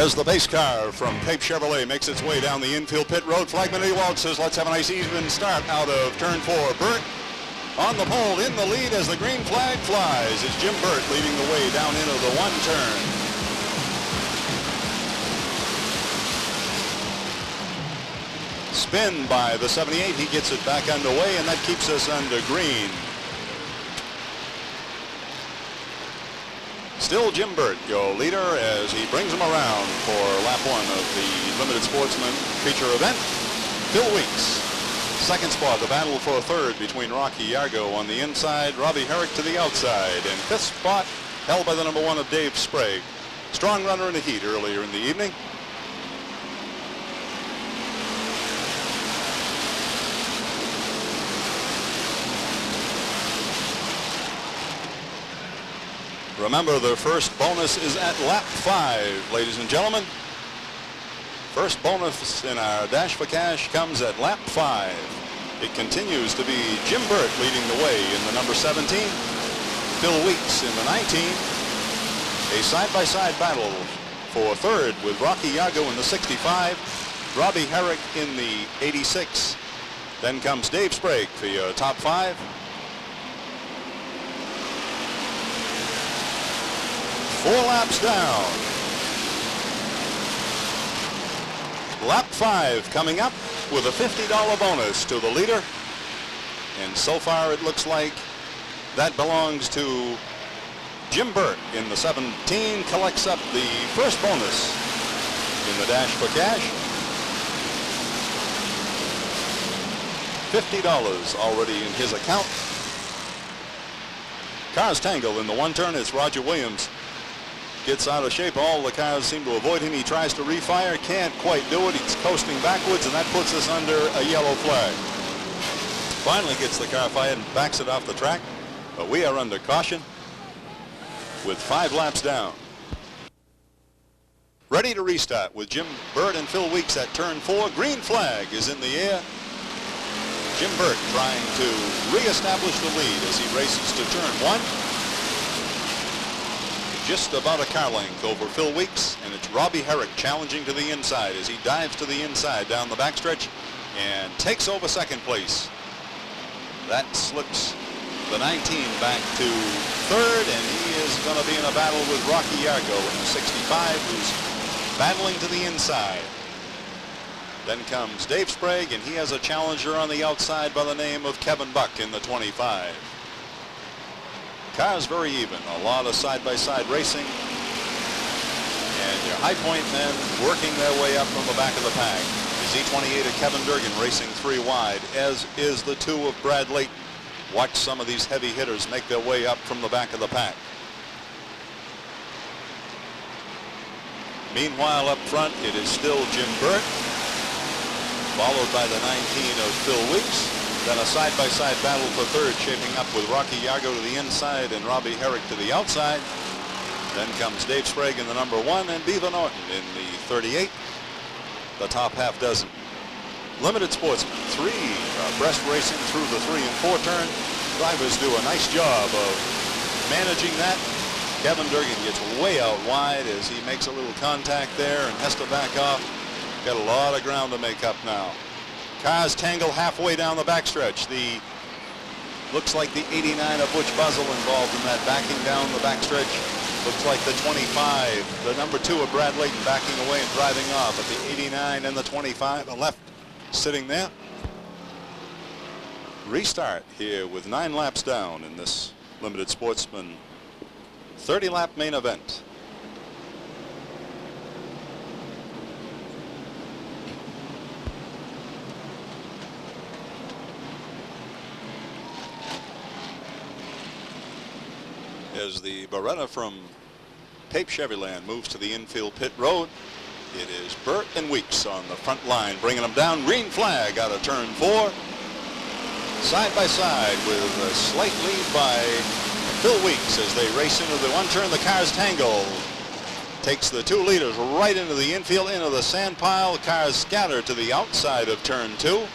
Speaker 1: As the base car from Cape Chevrolet makes its way down the infield pit road, Flagman Eddie Walsh says, let's have a nice even start out of turn 4. Burt on the pole in the lead as the green flag flies. It's Jim Burt leading the way down into the 1 turn. Spin by the 78. He gets it back underway, and that keeps us under green. Still Jim Burt, your leader, as he brings them around for lap 1 of the Limited Sportsman feature event. Phil Weeks, second spot, the battle for a third between Rocky Yargo on the inside, Robbie Herrick to the outside, and fifth spot held by the number 1 of Dave Sprague. Strong runner in the heat earlier in the evening. Remember, the first bonus is at lap 5, ladies and gentlemen. First bonus in our Dash for Cash comes at lap 5. It continues to be Jim Burt leading the way in the number 17. Phil Weeks in the 19. A side-by-side battle for third with Rocky Yargo in the 65. Robbie Herrick in the 86. Then comes Dave Sprague for your top 5. 4 laps down. Lap 5 coming up with a $50 bonus to the leader. And so far it looks like that belongs to Jim Burt in the 17. Collects up the first bonus in the dash for cash. $50 already in his account. Cars tangle in the one turn as Roger Williams gets out of shape. All the cars seem to avoid him. He tries to refire, can't quite do it. He's coasting backwards, and that puts us under a yellow flag. Finally gets the car fired and backs it off the track, but we are under caution with 5 laps down. Ready to restart with Jim Burt and Phil Weeks at turn 4. Green flag is in the air. Jim Burt trying to reestablish the lead as he races to turn 1. Just about a car length over Phil Weeks, and it's Robbie Herrick challenging to the inside as he dives to the inside down the backstretch and takes over second place. That slips the 19 back to third, and he is going to be in a battle with Rocky Yargo in the 65, who's battling to the inside. Then comes Dave Sprague, and he has a challenger on the outside by the name of Kevin Buck in the 25. Cars very even, a lot of side-by-side racing, and your high point men working their way up from the back of the pack. The Z28 of Kevin Durgan racing 3 wide, as is the 2 of Brad Layton. Watch some of these heavy hitters make their way up from the back of the pack. Meanwhile, up front, it is still Jim Burt, followed by the 19 of Phil Weeks. Then a side-by-side battle for third, shaping up with Rocky Yargo to the inside and Robbie Herrick to the outside. Then comes Dave Sprague in the number 1 and Beaver Norton in the 38, the top half dozen. Limited sportsmen, 3 breast racing through the 3 and 4 turn. Drivers do a nice job of managing that. Kevin Durgan gets way out wide as he makes a little contact there and has to back off. Got a lot of ground to make up now. Cars tangle halfway down the backstretch. Looks like the 89 of Butch Buzzell involved in that, backing down the backstretch. Looks like the 25, the number 2 of Brad Layton backing away and driving off, but the 89 and the 25 are left sitting there. Restart here with 9 laps down in this limited sportsman 30-lap main event. As the Beretta from Pape Chevrolet moves to the infield pit road, it is Burt and Weeks on the front line, bringing them down. Green flag out of turn 4. Side by side with a slight lead by Phil Weeks as they race into the one turn. The cars tangle. Takes the 2 leaders right into the infield, into the sand pile. Cars scatter to the outside of turn 2.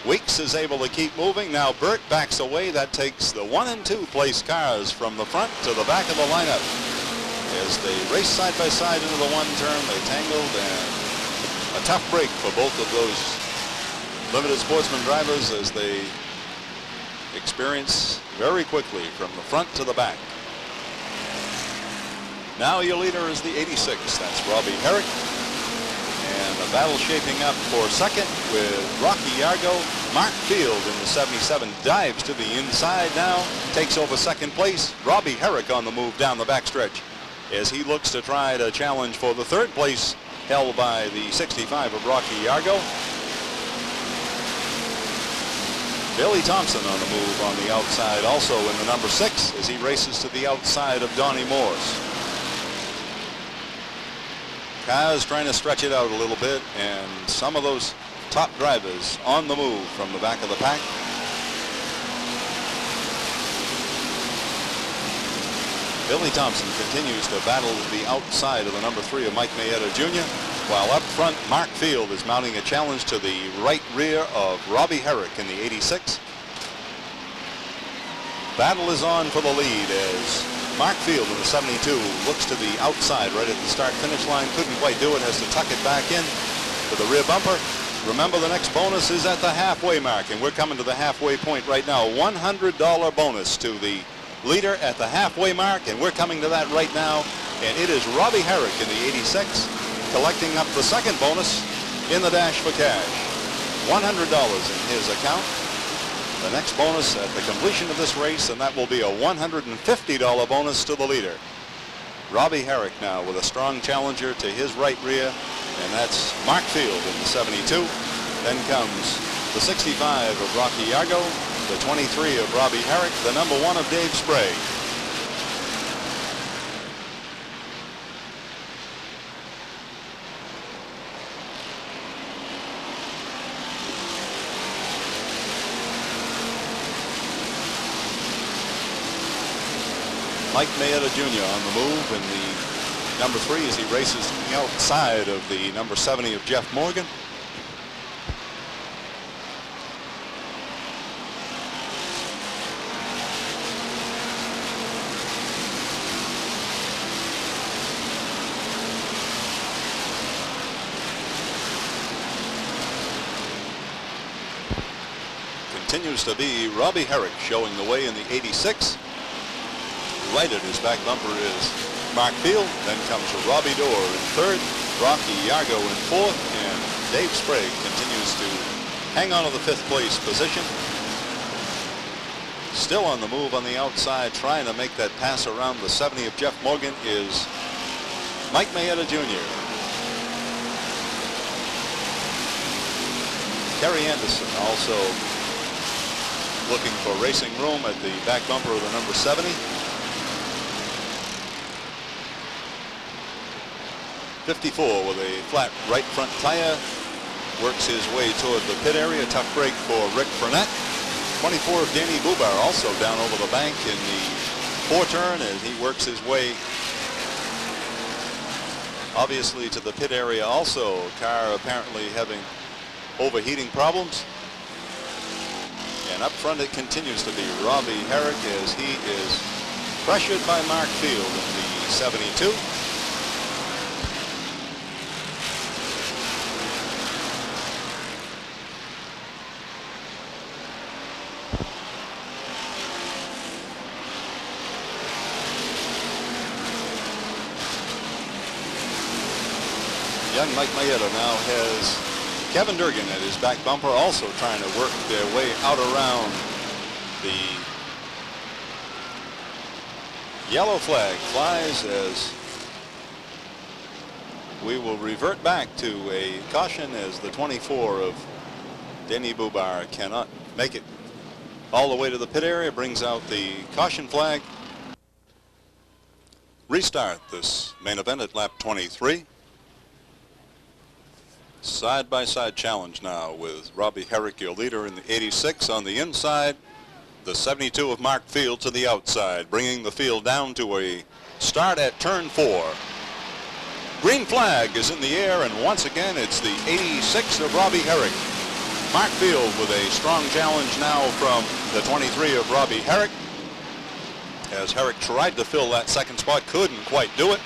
Speaker 1: Weeks is able to keep moving. Now Burt backs away. That takes the 1 and 2 place cars from the front to the back of the lineup. As they race side by side into the one turn, they tangled, and a tough break for both of those limited sportsman drivers as they experience very quickly from the front to the back. Now your leader is the 86. That's Robbie Herrick. And the battle shaping up for second with Rocky Yargo. Mark Field in the 77 dives to the inside now, takes over second place. Robbie Herrick on the move down the backstretch as he looks to try to challenge for the 3rd place held by the 65 of Rocky Yargo. Billy Thompson on the move on the outside, also in the number 6 as he races to the outside of Donnie Morse. Cars trying to stretch it out a little bit, and some of those top drivers on the move from the back of the pack. Billy Thompson continues to battle the outside of the number 3 of Mike Mayetta Jr., while up front Mark Field is mounting a challenge to the right rear of Robbie Herrick in the 86. Battle is on for the lead as Mark Field in the 72 looks to the outside right at the start-finish line. Couldn't quite do it, has to tuck it back in to the rear bumper. Remember, the next bonus is at the halfway mark, and we're coming to the halfway point right now. $100 bonus to the leader at the halfway mark, and we're coming to that right now. And it is Robbie Herrick in the 86 collecting up the second bonus in the dash for cash. $100 in his account. The next bonus at the completion of this race, and that will be a $150 bonus to the leader. Robbie Herrick now with a strong challenger to his right rear, and that's Mark Field in the 72. Then comes the 65 of Rocky Yago, the 23 of Robbie Herrick, the number 1 of Dave Sprague. Mike Mayetta Jr. on the move in the number 3 as he races to the outside of the number 70 of Jeff Morgan. Continues to be Robbie Herrick showing the way in the 86. Right at his back bumper is Mark Field. Then comes Robbie Dorr in third, Rocky Yago in fourth, and Dave Sprague continues to hang on to the 5th place position. Still on the move on the outside, trying to make that pass around the 70 of Jeff Morgan is Mike Mayetta Jr. Kerry Anderson also looking for racing room at the back bumper of the number 70. 54 with a flat right front tire, works his way toward the pit area. Tough break for Rick Burnett. 24 of Danny Bubar also down over the bank in the 4-turn as he works his way obviously to the pit area. Also, car apparently having overheating problems. And up front it continues to be Robbie Herrick as he is pressured by Mark Field in the 72. Young Mike Mayetta now has Kevin Durgan at his back bumper, also trying to work their way out around the yellow flag. Flies as we will revert back to a caution as the 24 of Denny Bubar cannot make it all the way to the pit area. Brings out the caution flag. Restart this main event at lap 23. Side-by-side challenge now with Robbie Herrick, your leader in the 86 on the inside, the 72 of Mark Field to the outside, bringing the field down to a start at turn 4. Green flag is in the air, and once again it's the 86 of Robbie Herrick. Mark Field with a strong challenge now from the 23 of Robbie Herrick. As Herrick tried to fill that second spot, couldn't quite do it.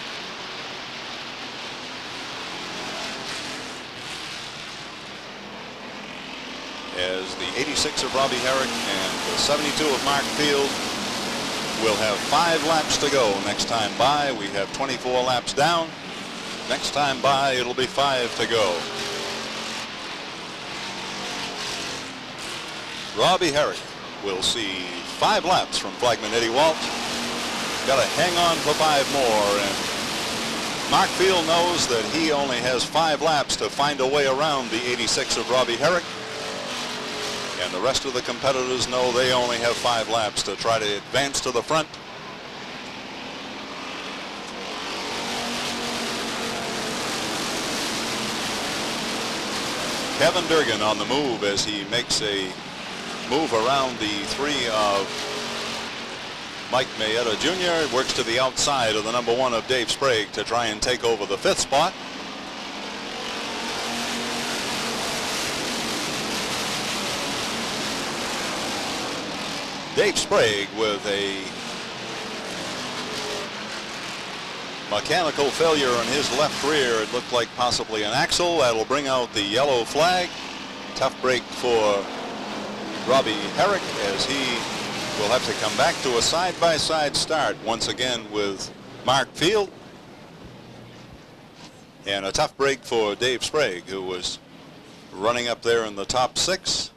Speaker 1: As the 86 of Robbie Herrick and the 72 of Mark Field will have 5 laps to go next time by. We have 24 laps down. Next time by, it'll be 5 to go. Robbie Herrick will see 5 laps from flagman Eddie Walsh. Got to hang on for 5 more, and Mark Field knows that he only has 5 laps to find a way around the 86 of Robbie Herrick. And the rest of the competitors know they only have 5 laps to try to advance to the front. Kevin Durgan on the move as he makes a move around the 3 of Mike Mayetta Jr. Works to the outside of the number 1 of Dave Sprague to try and take over the 5th spot. Dave Sprague with a mechanical failure on his left rear. It looked like possibly an axle. That'll bring out the yellow flag. Tough break for Robbie Herrick as he We'll have to come back to a side-by-side start once again with Mark Field. And a tough break for Dave Sprague, who was running up there in the top 6.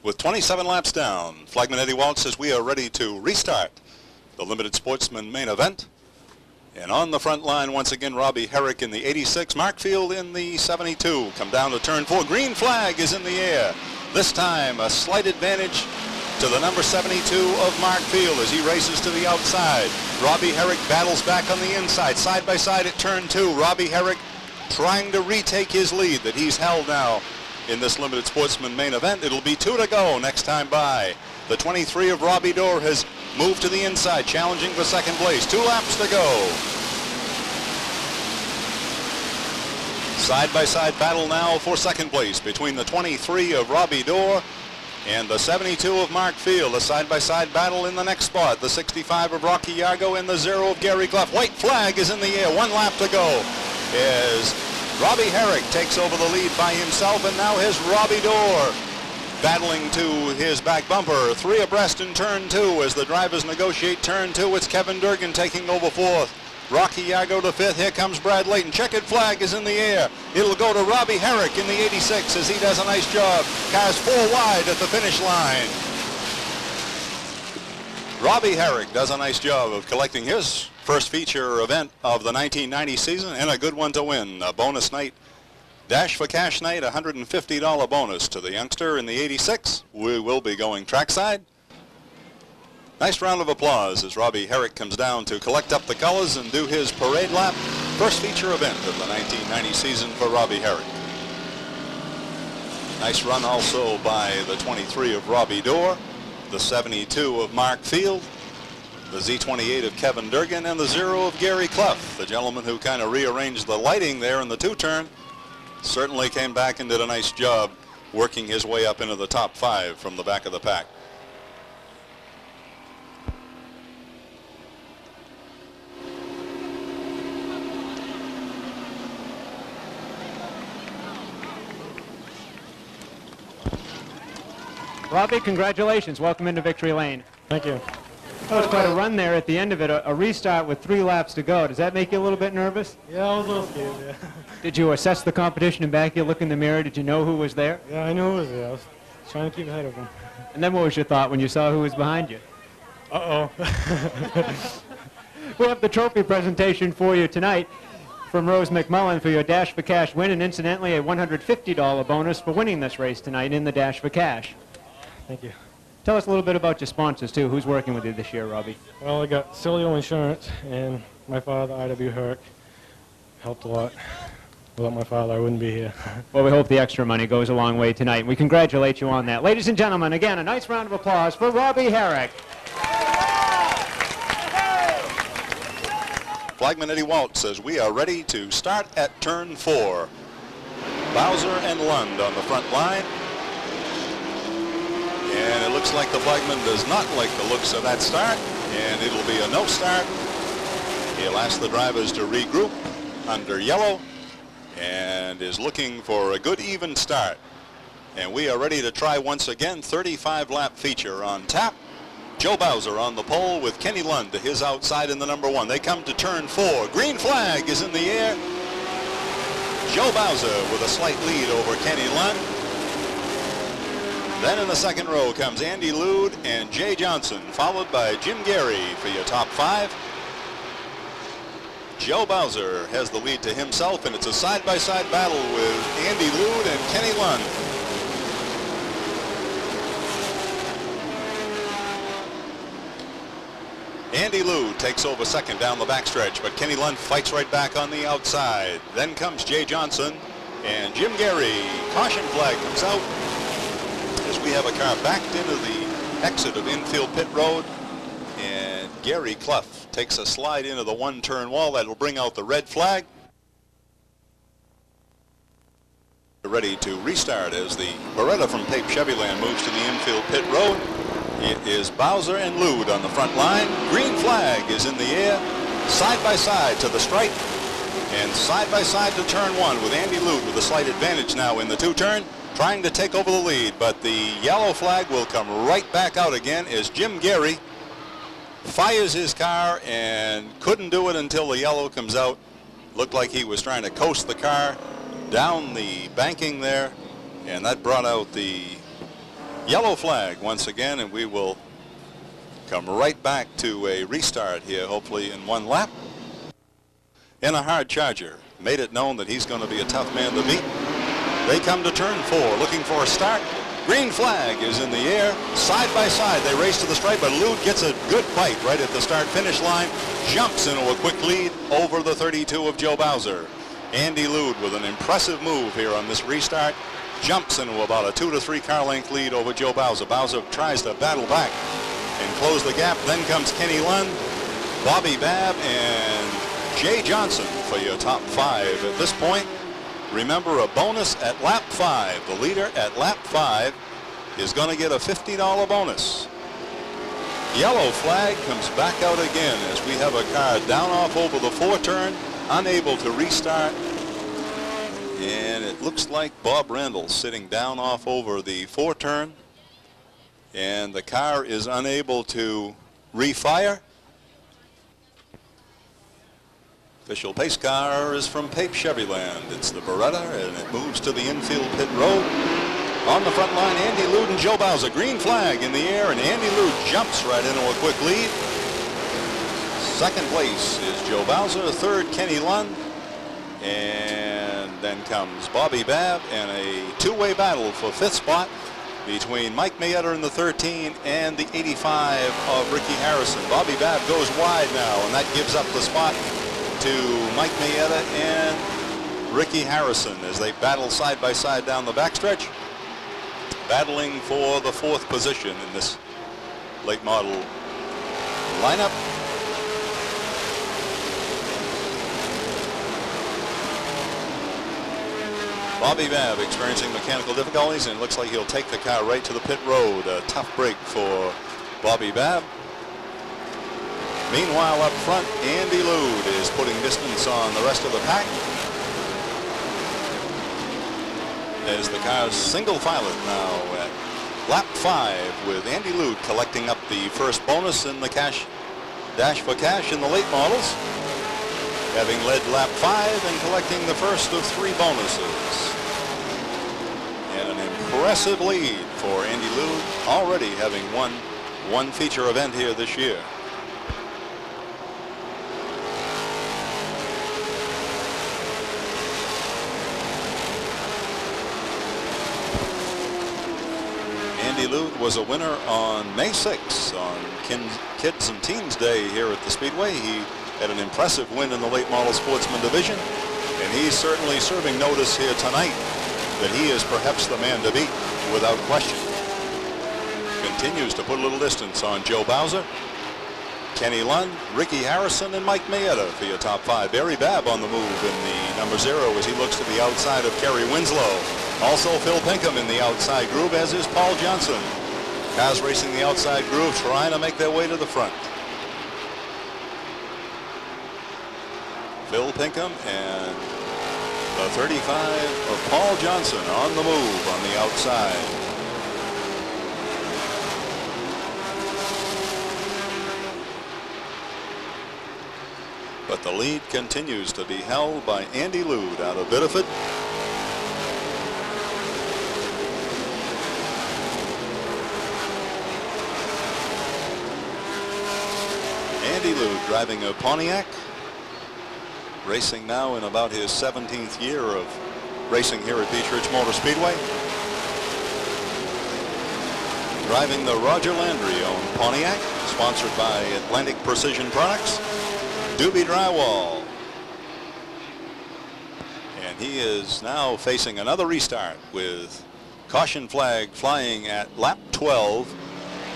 Speaker 1: With 27 laps down, Flagman Eddie Waltz says we are ready to restart the Limited Sportsman main event. And on the front line, once again, Robbie Herrick in the 86, Mark Field in the 72. Come down to turn 4. Green flag is in the air. This time, a slight advantage to the number 72 of Mark Field as he races to the outside. Robbie Herrick battles back on the inside, side by side at turn 2. Robbie Herrick trying to retake his lead that he's held now in this Limited Sportsman main event. It'll be 2 to go next time by. The 23 of Robbie Dorr has moved to the inside, challenging for second place. 2 laps to go. Side-by-side battle now for second place between the 23 of Robbie Dorr and the 72 of Mark Field. A side-by-side battle in the next spot. The 65 of Rocky Yargo and the 0 of Gary Clough. White flag is in the air. 1 lap to go as Robbie Herrick takes over the lead by himself, and now has Robbie Dorr battling to his back bumper. 3 abreast in turn 2 as the drivers negotiate turn 2. It's Kevin Durgan taking over 4th. Rocky Yargo to 5th. Here comes Brad Layton. Checkered flag is in the air. It'll go to Robbie Herrick in the 86 as he does a nice job. Cars 4 wide at the finish line. Robbie Herrick does a nice job of collecting his first feature event of the 1990 season, and a good one to win. A bonus night, Dash for Cash night, $150 bonus to the youngster in the 86. We will be going trackside. Nice round of applause as Robbie Herrick comes down to collect up the colors and do his parade lap. First feature event of the 1990 season for Robbie Herrick. Nice run also by the 23 of Robbie Dorr, the 72 of Mark Field, the Z28 of Kevin Durgan, and the 0 of Gary Clough, the gentleman who kind of rearranged the lighting there in the 2-turn. Certainly came back and did a nice job working his way up into the top 5 from the back of the pack.
Speaker 2: Robbie, congratulations. Welcome into Victory Lane.
Speaker 5: Thank you.
Speaker 2: That was quite a run there at the end of it, a restart with 3 laps to go. Does that make you a little bit nervous?
Speaker 5: Yeah, I was a little scared, yeah.
Speaker 2: Did you assess the competition and back? You look in the mirror. Did you know who was there?
Speaker 5: Yeah, I knew who was there. I was trying to keep ahead of him.
Speaker 2: And then what was your thought when you saw who was behind you?
Speaker 5: Uh-oh.
Speaker 2: We have the trophy presentation for you tonight from Rose McMullen for your Dash for Cash win, and incidentally a $150 bonus for winning this race tonight in the Dash for Cash.
Speaker 5: Thank you.
Speaker 2: Tell us a little bit about your sponsors, too. Who's working with you this year, Robbie?
Speaker 5: Well, I got Cilio Insurance and my father, I.W. Herrick. Helped a lot. Without my father, I wouldn't be here.
Speaker 2: Well, we hope the extra money goes a long way tonight. We congratulate you on that. Ladies and gentlemen, again, a nice round of applause for Robbie Herrick.
Speaker 1: Flagman Eddie Waltz says we are ready to start at turn 4. Bowser and Lund on the front line. And it looks like the flagman does not like the looks of that start, and it'll be a no start. He'll ask the drivers to regroup under yellow and is looking for a good even start. And we are ready to try once again. 35 lap feature on tap. Joe Bowser on the pole with Kenny Lund to his outside in the number 1. They come to turn 4. Green flag is in the air. Joe Bowser with a slight lead over Kenny Lund. Then in the second row comes Andy Lude and Jay Johnson, followed by Jim Gary for your top 5. Joe Bowser has the lead to himself, and it's a side-by-side battle with Andy Lude and Kenny Lund. Andy Lude takes over second down the backstretch, but Kenny Lund fights right back on the outside. Then comes Jay Johnson and Jim Gary. Caution flag comes out as we have a car backed into the exit of infield pit road, and Gary Clough takes a slide into the 1-turn wall. That'll bring out the red flag. Ready to restart as the Beretta from Pape Chevyland moves to the infield pit road. It is Bowser and Lude on the front line. Green flag is in the air, side by side to the stripe, and side by side to turn 1 with Andy Lude with a slight advantage now in the 2-turn. trying to take over the lead, but the yellow flag will come right back out again as Jim Gary fires his car and couldn't do it until the yellow comes out. Looked like he was trying to coast the car down the banking there, and that brought out the yellow flag once again, and we will come right back to a restart here, hopefully in one lap. In a hard charger, made it known that he's going to be a tough man to beat. They come to turn 4, looking for a start. Green flag is in the air. Side by side, they race to the stripe, but Lude gets a good fight right at the start-finish line. Jumps into a quick lead over the 32 of Joe Bowser. Andy Lude with an impressive move here on this restart. Jumps into about a 2 to 3 car length lead over Joe Bowser. Bowser tries to battle back and close the gap. Then comes Kenny Lund, Bobby Babb, and Jay Johnson for your top 5 at this point. Remember, a bonus at lap 5. The leader at lap 5 is going to get a $50 bonus. Yellow flag comes back out again as we have a car down off over the 4-turn, unable to restart. And it looks like Bob Randall sitting down off over the 4-turn. And the car is unable to refire. Official pace car is from Pape Chevyland. It's the Beretta, and it moves to the infield pit road. On the front line, Andy Lude and Joe Bowser. Green flag in the air, and Andy Lude jumps right into a quick lead. Second place is Joe Bowser. Third, Kenny Lund. And then comes Bobby Babb, and a two-way battle for 5th spot between Mike Mayetta in the 13 and the 85 of Ricky Harrison. Bobby Babb goes wide now, and that gives up the spot to Mike Mayetta and Ricky Harrison as they battle side by side down the backstretch, battling for the 4th position in this late model lineup. Bobby Babb experiencing mechanical difficulties, and it looks like he'll take the car right to the pit road. A tough break for Bobby Babb. Meanwhile, up front, Andy Lude is putting distance on the rest of the pack as the car's single filer now at lap 5, with Andy Lude collecting up the first bonus in the cash dash for cash in the late models, having led lap 5 and collecting the first of 3 bonuses. And an impressive lead for Andy Lude, already having won one feature event here this year. Andy Lude was a winner on May 6th on Kids and Teens Day here at the Speedway. He had an impressive win in the late model sportsman division, and he's certainly serving notice here tonight that he is perhaps the man to beat without question. Continues to put a little distance on Joe Bowser, Kenny Lund, Ricky Harrison, and Mike Mayetta for your top 5. Barry Babb on the move in the number 0 as he looks to the outside of Kerry Winslow. Also Phil Pinkham in the outside groove, as is Paul Johnson. Cars racing the outside groove, trying to make their way to the front. Phil Pinkham and the 35 of Paul Johnson on the move on the outside. But the lead continues to be held by Andy Lude out of Biddeford. Andy Lude driving a Pontiac, racing now in about his 17th year of racing here at Beech Ridge Motor Speedway. Driving the Roger Landry-owned Pontiac, sponsored by Atlantic Precision Products, Doobie Drywall. And he is now facing another restart with caution flag flying at lap 12.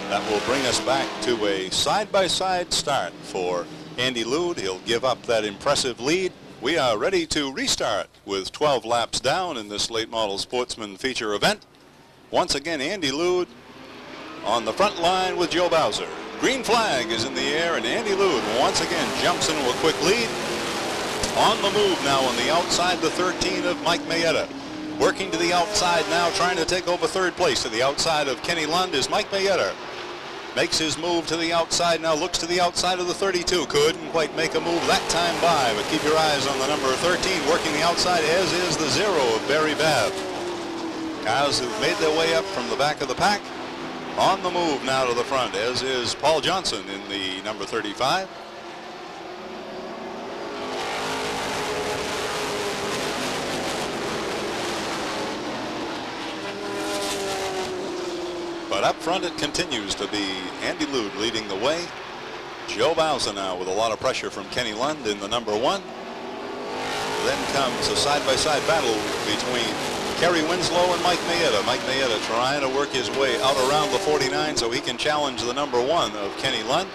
Speaker 1: That will bring us back to a side-by-side start for Andy Lude. He'll give up that impressive lead. We are ready to restart with 12 laps down in this late model sportsman feature event. Once again, Andy Lude on the front line with Joe Bowser. Green flag is in the air, and Andy Lude once again jumps into a quick lead. On the move now on the outside, the 13 of Mike Mayetta. Working to the outside now, trying to take over third place. To the outside of Kenny Lund is Mike Mayetta. Makes his move to the outside now, looks to the outside of the 32. Couldn't quite make a move that time by, but keep your eyes on the number 13 working the outside, as is the 0 of Barry Babb. Guys who've made their way up from the back of the pack on the move now to the front, as is Paul Johnson in the number 35. But up front it continues to be Andy Lude leading the way. Joe Bowser now with a lot of pressure from Kenny Lund in the number 1. Then comes a side-by-side battle between Kerry Winslow and Mike Mayetta. Mike Mayetta trying to work his way out around the 49 so he can challenge the number 1 of Kenny Lund.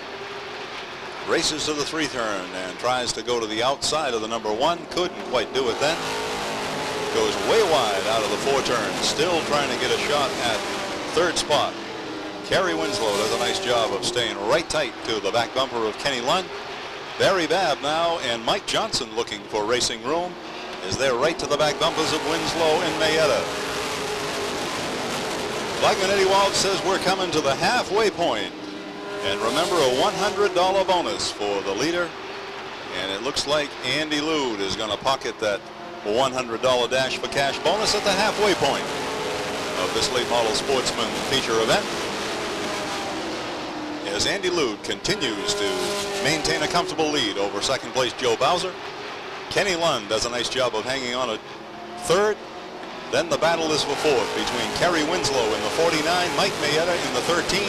Speaker 1: Races to the 3 turn and tries to go to the outside of the number 1. Couldn't quite do it then. Goes way wide out of the 4 turn. Still trying to get a shot at third spot. Kerry Winslow does a nice job of staying right tight to the back bumper of Kenny Lund. Barry Babb now and Mike Johnson looking for racing room as they're right to the back bumpers of Winslow and Mayetta. Flagman Eddie Walsh says we're coming to the halfway point. And remember, a $100 bonus for the leader. And it looks like Andy Lude is going to pocket that $100 dash for cash bonus at the halfway point of this late model sportsman feature event. As Andy Lude continues to maintain a comfortable lead over second place Joe Bowser. Kenny Lund does a nice job of hanging on at third. Then the battle is for fourth between Kerry Winslow in the 49, Mike Mayetta in the 13.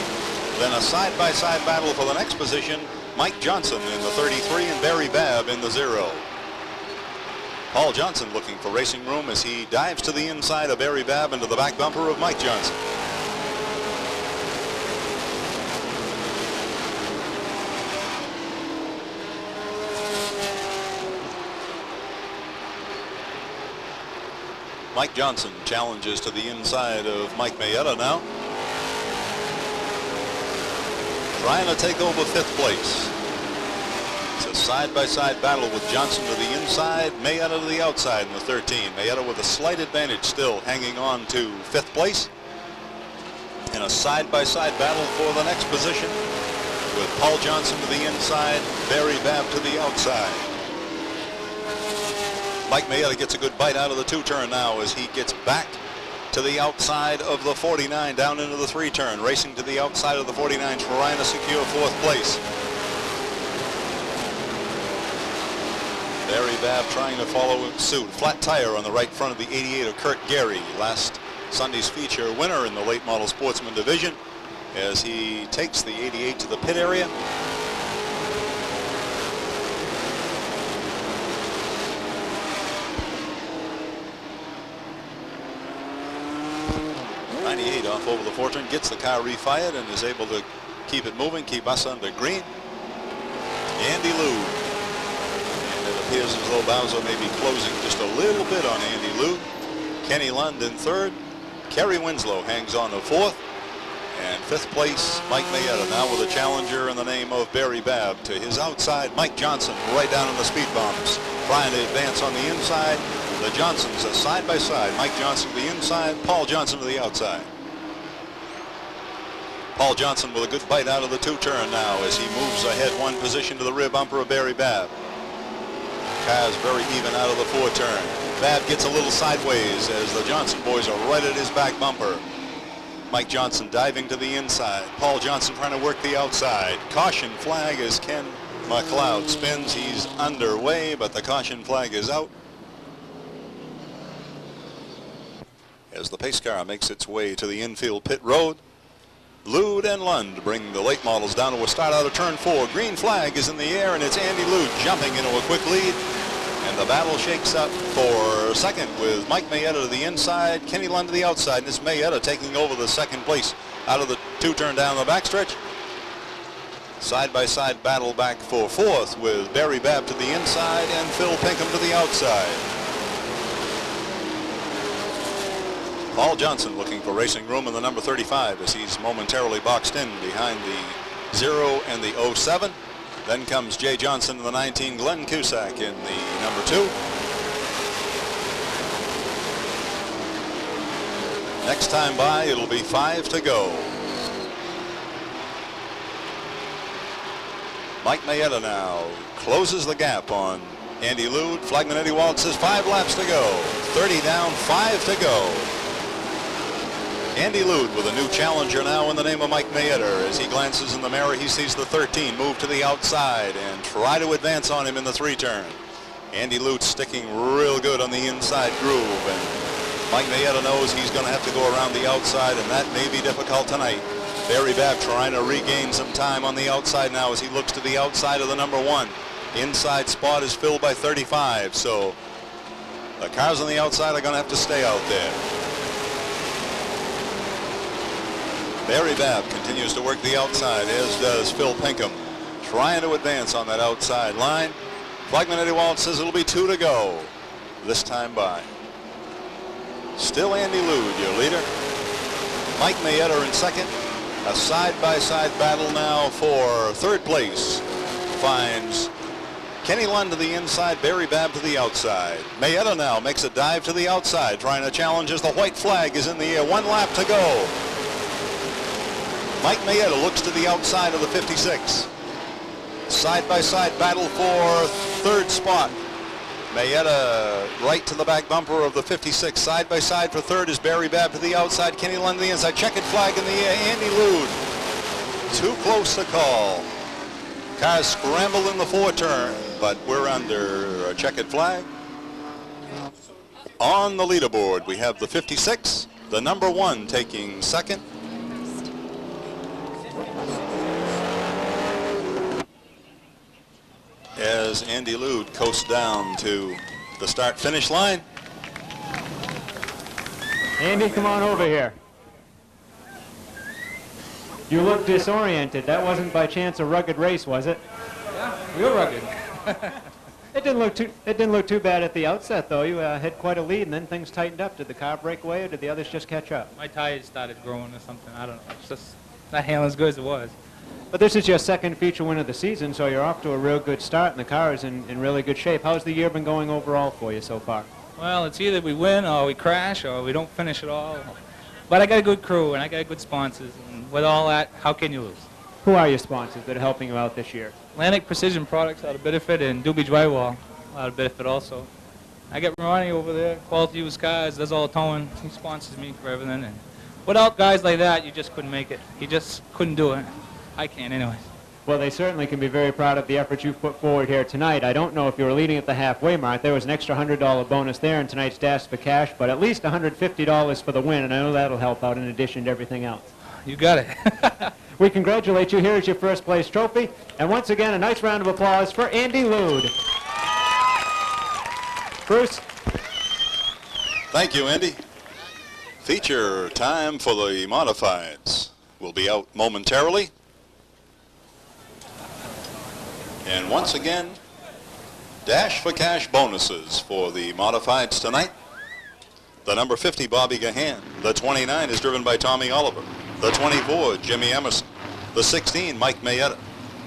Speaker 1: Then a side-by-side battle for the next position, Mike Johnson in the 33 and Barry Babb in the 0. Paul Johnson looking for racing room as he dives to the inside of Barry Babb into the back bumper of Mike Johnson. Mike Johnson challenges to the inside of Mike Mayetta now. Trying to take over 5th place. It's a side-by-side battle with Johnson to the inside, Mayetta to the outside in the 13. Mayetta with a slight advantage still hanging on to 5th place. In a side-by-side battle for the next position with Paul Johnson to the inside, Barry Babb to the outside. Mike Mayetta gets a good bite out of the 2 turn now as he gets back to the outside of the 49 down into the 3 turn, racing to the outside of the 49 trying to secure 4th place. Barry Babb trying to follow suit. Flat tire on the right front of the 88 of Kurt Gary, last Sunday's feature winner in the late model sportsman division, as he takes the 88 to the pit area. Off over the 4 turn, gets the car refired and is able to keep it moving, keep us under green. Andy Lude. And it appears as though Bowser may be closing just a little bit on Andy Lude. Kenny Lund in 3rd. Kerry Winslow hangs on to 4th. And 5th place, Mike Mayetta now with a challenger in the name of Barry Babb. To his outside, Mike Johnson right down in the speed bumps, trying to advance on the inside. The Johnsons are side by side. Mike Johnson to the inside, Paul Johnson to the outside. Paul Johnson with a good bite out of the 2 turn now as he moves ahead 1 position to the rear bumper of Barry Babb. Car's very even out of the 4 turn. Babb gets a little sideways as the Johnson boys are right at his back bumper. Mike Johnson diving to the inside. Paul Johnson trying to work the outside. Caution flag as Ken McLeod spins. He's underway, but the caution flag is out. As the pace car makes its way to the infield pit road, Lude and Lund bring the late models down to a start out of turn 4. Green flag is in the air, and it's Andy Lude jumping into a quick lead. And the battle shakes up for second with Mike Mayetta to the inside, Kenny Lund to the outside, and it's Mayetta taking over the 2nd place out of the 2 turn down the backstretch. Side-by-side battle back for 4th with Barry Babb to the inside and Phil Pinkham to the outside. Paul Johnson looking for racing room in the number 35 as he's momentarily boxed in behind the 0 and the 07. Then comes Jay Johnson in the 19, Glenn Cusack in the number 2. Next time by, it'll be 5 to go. Mike Mayetta now closes the gap on Andy Lude. Flagman Eddie Waltz says 5 laps to go. 30 down, 5 to go. Andy Lude with a new challenger now in the name of Mike Mayetta. As he glances in the mirror, he sees the 13 move to the outside and try to advance on him in the 3-turn. Andy Lude sticking real good on the inside groove, and Mike Mayetta knows he's going to have to go around the outside, and that may be difficult tonight. Barry Babb trying to regain some time on the outside now as he looks to the outside of the number 1. Inside spot is filled by 35, so the cars on the outside are going to have to stay out there. Barry Babb continues to work the outside, as does Phil Pinkham, trying to advance on that outside line. Flagman Eddie Waltz says it'll be 2 to go this time by. Still Andy Lude, your leader. Mike Mayetta in second. A side-by-side battle now for 3rd place. Finds Kenny Lund to the inside, Barry Babb to the outside. Mayetta now makes a dive to the outside, trying to challenge as the white flag is in the air. 1 lap to go. Mike Mayetta looks to the outside of the 56. Side-by-side battle for 3rd spot. Mayetta right to the back bumper of the 56. Side-by-side for 3rd is Barry Babb to the outside. Kenny Lund to the inside. Checkered flag in the air. Andy Lude too close to call. Cars scramble in the 4-turn, but we're under a checkered flag. On the leaderboard, we have the 56, the number 1 taking second. As Andy Lude coasts down to the start-finish line.
Speaker 2: Andy, come on over here. You look disoriented. That wasn't by chance a rugged race, was it?
Speaker 6: Yeah, real rugged.
Speaker 2: It didn't look too bad at the outset, though. You had quite a lead, and then things tightened up. Did the car break away, or did the others just catch up?
Speaker 6: My tires started growing or something. I don't know. It's just not handling as good as it was.
Speaker 2: But this is your 2nd feature win of the season, so you're off to a real good start, and the car is in really good shape. How's the year been going overall for you so far?
Speaker 6: Well, it's either we win or we crash or we don't finish at all. But I got a good crew and I got good sponsors, and with all that, how can you lose?
Speaker 2: Who are your sponsors that are helping you out this year?
Speaker 6: Atlantic Precision Products out of Biddeford and Doobie Drywall out of Biddeford also. I got Ronnie over there, Quality Used Cars, does all the towing. He sponsors me for everything. And without guys like that, you just couldn't make it. You just couldn't do it. I can't anyways.
Speaker 2: Well, they certainly can be very proud of the effort you've put forward here tonight. I don't know if you were leading at the halfway mark. There was an extra $100 bonus there in tonight's Dash for Cash, but at least $150 for the win, and I know that'll help out in addition to everything else.
Speaker 6: You got it.
Speaker 2: We congratulate you. Here is your 1st place trophy, and once again, a nice round of applause for Andy Lude. Bruce.
Speaker 1: Thank you, Andy. Feature time for the modifieds will be out momentarily. And once again, Dash for Cash bonuses for the modifieds tonight. The number 50, Bobby Gahan. The 29 is driven by Tommy Oliver. The 24, Jimmy Emerson. The 16, Mike Mayetta.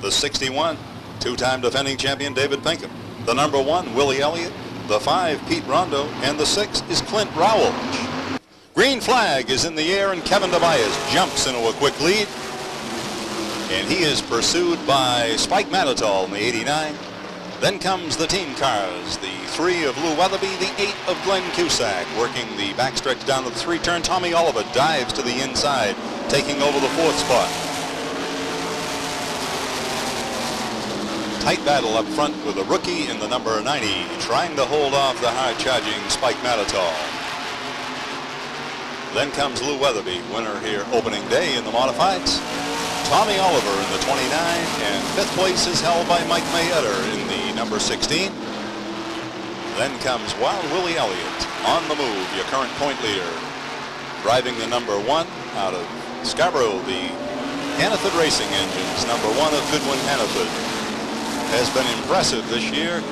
Speaker 1: The 61, 2-time defending champion David Pinkham. The number 1, Willie Elliott. The 5, Pete Rondo. And the 6 is Clint Rowell. Green flag is in the air, and Kevin Tobias jumps into a quick lead. And he is pursued by Spike Manitoul in the 89. Then comes the team cars, the 3 of Lou Weatherby, the 8 of Glenn Cusack. Working the backstretch down to the 3-turn, Tommy Oliver dives to the inside, taking over the 4th spot. Tight battle up front with a rookie in the number 90, trying to hold off the hard-charging Spike Manitoul. Then comes Lou Weatherby, winner here opening day in the modifieds. Tommy Oliver in the 29, and 5th place is held by Mike Mayetta in the number 16. Then comes Wild Willie Elliott on the move, your current point leader. Driving the number 1 out of Scarborough, the Hannaford Racing Engines, number 1 of Goodwin Hannaford, has been impressive this year.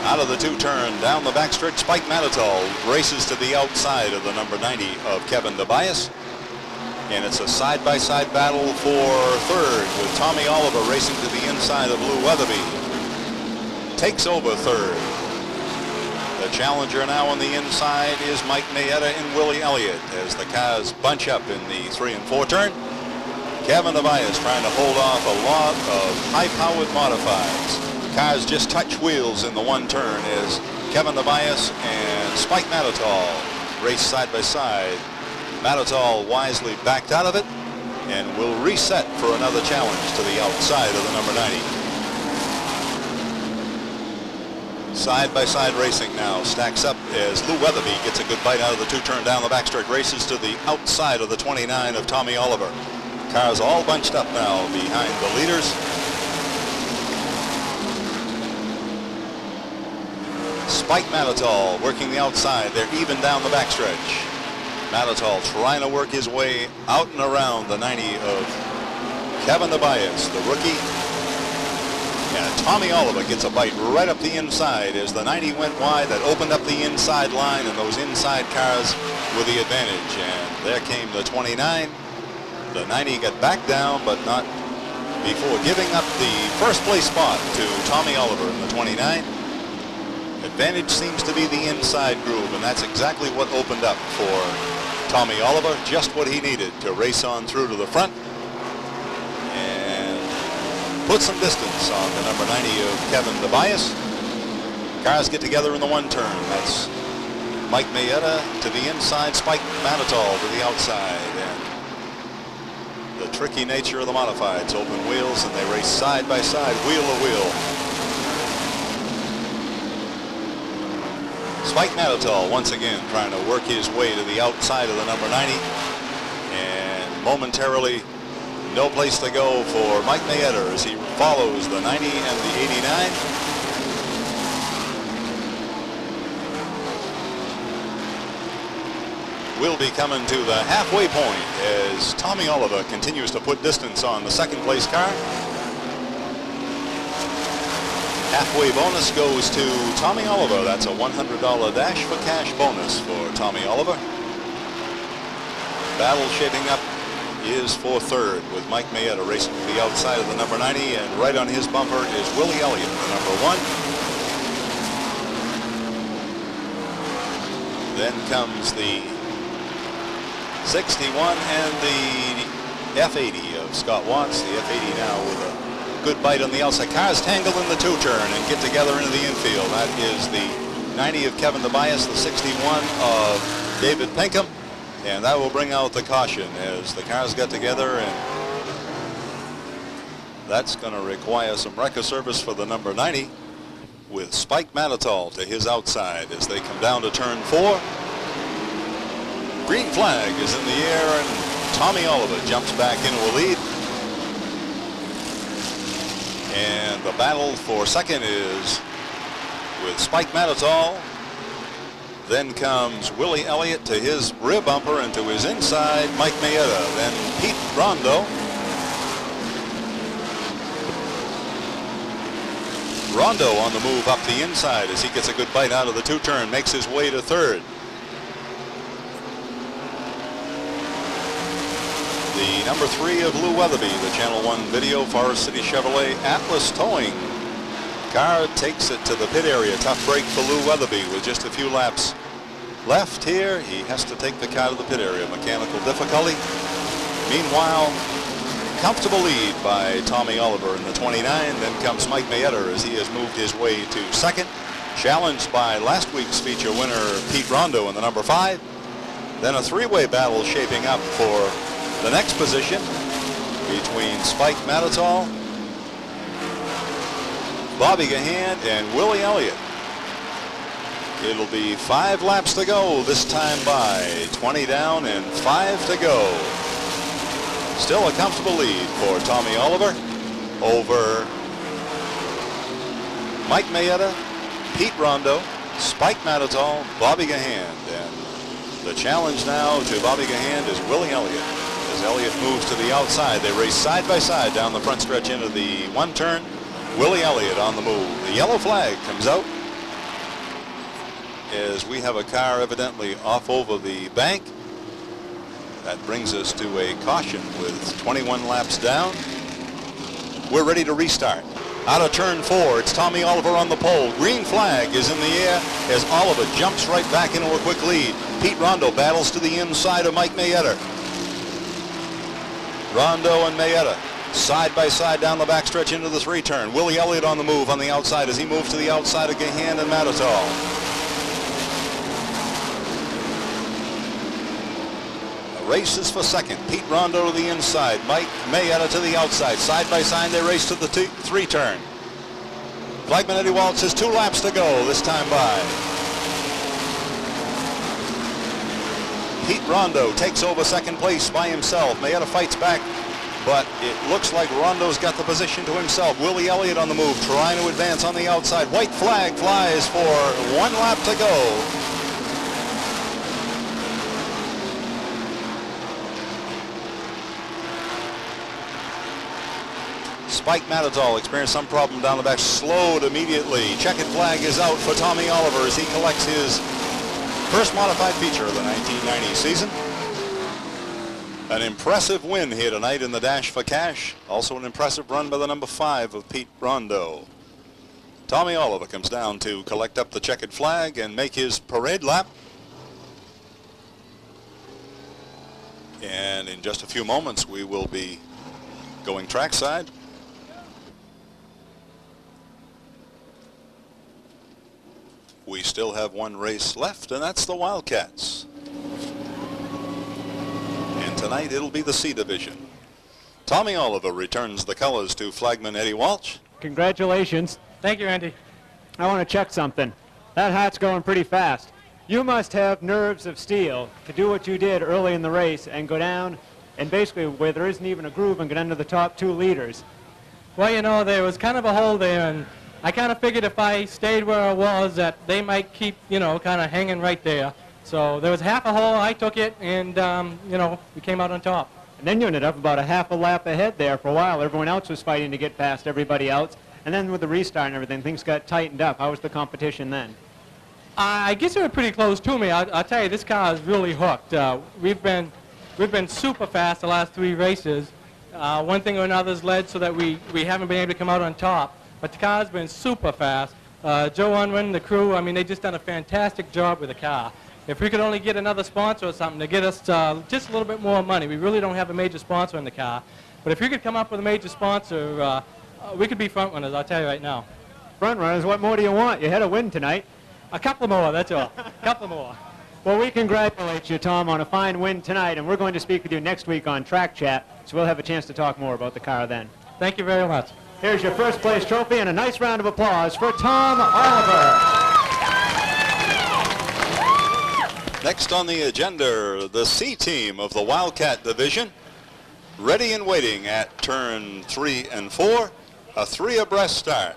Speaker 1: Out of the 2-turn, down the backstretch, Spike Manitoul races to the outside of the number 90 of Kevin Tobias. And it's a side-by-side battle for 3rd, with Tommy Oliver racing to the inside of Lou Weatherby. Takes over 3rd. The challenger now on the inside is Mike Mayetta and Willie Elliott as the cars bunch up in the 3 and 4 turn. Kevin Tobias trying to hold off a lot of high-powered modifieds. Cars just touch wheels in the 1 turn as Kevin Tobias and Spike Mattertall race side by side. Mattertall wisely backed out of it and will reset for another challenge to the outside of the number 90. Side-by-side racing now stacks up as Lou Weatherby gets a good bite out of the 2-turn down the backstretch, races to the outside of the 29 of Tommy Oliver. Cars all bunched up now behind the leaders. Spike Mattertall working the outside. They're even down the backstretch. Mattertall trying to work his way out and around the 90 of Kevin Tobias, the rookie. And Tommy Oliver gets a bite right up the inside as the 90 went wide. That opened up the inside line, and those inside cars with the advantage. And there came the 29. The 90 got back down, but not before giving up the first place spot to Tommy Oliver in the 29. Advantage seems to be the inside groove, and that's exactly what opened up for Tommy Oliver, just what he needed to race on through to the front and put some distance on the number 90 of Kevin Tobias. Cars get together in the 1 turn. That's Mike Mayetta to the inside, Spike Mattertall to the outside. And the tricky nature of the modifieds, open wheels, and they race side by side, wheel to wheel. Spike Mattertall once again trying to work his way to the outside of the number 90, and momentarily no place to go for Mike Mayetta as he follows the 90 and the 89. We'll be coming to the halfway point as Tommy Oliver continues to put distance on the 2nd place car. Halfway bonus goes to Tommy Oliver. That's a $100 dash for cash bonus for Tommy Oliver. Battle shaping up is for 3rd with Mike Mayetta racing to the outside of the number 90, and right on his bumper is Willie Elliott, the number 1. Then comes the 61 and the F80 of Scott Watts. The F80 now with a good bite on the outside. Cars tangle in the 2-turn and get together into the infield. That is the 90 of Kevin Tobias, the 61 of David Pinkham, and that will bring out the caution as the cars get together, and that's going to require some wrecker service for the number 90 with Spike Mattertall to his outside as they come down to turn 4. Green flag is in the air, and Tommy Oliver jumps back into a lead. And the battle for 2nd is with Spike Mattertall. Then comes Willie Elliott to his rear bumper and to his inside, Mike Mayetta. Then Pete Rondo. Rondo on the move up the inside as he gets a good bite out of the 2-turn, makes his way to 3rd. The number 3 of Lou Weatherby, the Channel One video, Forest City Chevrolet Atlas Towing. Car takes it to the pit area. Tough break for Lou Weatherby with just a few laps left here. He has to take the car to the pit area. Mechanical difficulty. Meanwhile, comfortable lead by Tommy Oliver in the 29. Then comes Mike Mayetta as he has moved his way to 2nd. Challenged by last week's feature winner Pete Rondo in the number 5. Then a 3-way battle shaping up for the next position between Spike Mattertall, Bobby Gahan, and Willie Elliott. It'll be 5 laps to go this time by 20 down and 5 to go. Still a comfortable lead for Tommy Oliver over Mike Mayetta, Pete Rondo, Spike Mattertall, Bobby Gahan. And the challenge now to Bobby Gahan is Willie Elliott. As Elliott moves to the outside, they race side by side down the front stretch into the 1 turn. Willie Elliott on the move. The yellow flag comes out as we have a car evidently off over the bank. That brings us to a caution with 21 laps down. We're ready to restart. Out of turn 4, it's Tommy Oliver on the pole. Green flag is in the air as Oliver jumps right back into a quick lead. Pete Rondo battles to the inside of Mike Mayetta. Rondo and Mayetta side by side down the backstretch into the 3-turn. Willie Elliott on the move on the outside as he moves to the outside of Gahan and Matador. Races for second. Pete Rondo to the inside. Mike Mayetta to the outside. Side by side, they race to the 3-turn. Flagman Eddie Waltz has 2 laps to go this time by. Pete Rondo takes over second place by himself. Mayetta fights back, but it looks like Rondo's got the position to himself. Willie Elliott on the move, trying to advance on the outside. White flag flies for 1 lap to go. Spike Matador experienced some problem down the back, slowed immediately. Checkered flag is out for Tommy Oliver as he collects his first modified feature of the 1990 season. An impressive win here tonight in the Dash for Cash. Also an impressive run by the number 5 of Pete Rondo. Tommy Oliver comes down to collect up the checkered flag and make his parade lap. And in just a few moments, we will be going trackside. We still have 1 race left, and that's the Wildcats. And tonight it'll be the C division. Tommy Oliver returns the colors to flagman Eddie Walsh.
Speaker 2: Congratulations.
Speaker 6: Thank you, Andy.
Speaker 2: I want to check something. That hat's going pretty fast. You must have nerves of steel to do what you did early in the race and go down and basically where there isn't even a groove and get under the top 2 leaders.
Speaker 7: Well, you know, there was kind of a hole there, and I kind of figured if I stayed where I was that they might keep, you know, kind of hanging right there. So there was half a hole, I took it, and, you know, we came out on top.
Speaker 2: And then you ended up about a half a lap ahead there for a while. Everyone else was fighting to get past everybody else. And then with the restart and everything, things got tightened up. How was the competition then?
Speaker 7: I guess they were pretty close to me. I'll tell you, this car is really hooked. We've been super fast the last 3 races. One thing or another's led so that we haven't been able to come out on top. But the car's been super fast. Joe Unwin, the crew, I mean, they just done a fantastic job with the car. If we could only get another sponsor or something to get us just a little bit more money. We really don't have a major sponsor in the car. But if you could come up with a major sponsor, we could be front runners, I'll tell you right now.
Speaker 2: Front runners, what more do you want? You had a win tonight.
Speaker 7: A couple more, that's all. A couple more.
Speaker 2: Well, we congratulate you, Tom, on a fine win tonight, and we're going to speak with you next week on Track Chat, so we'll have a chance to talk more about the car then.
Speaker 7: Thank you very much.
Speaker 2: Here's your first place trophy and a nice round of applause for Tom Oliver.
Speaker 1: Next on the agenda, the C team of the Wildcat division. Ready and waiting at turn 3 and 4. A 3 abreast start.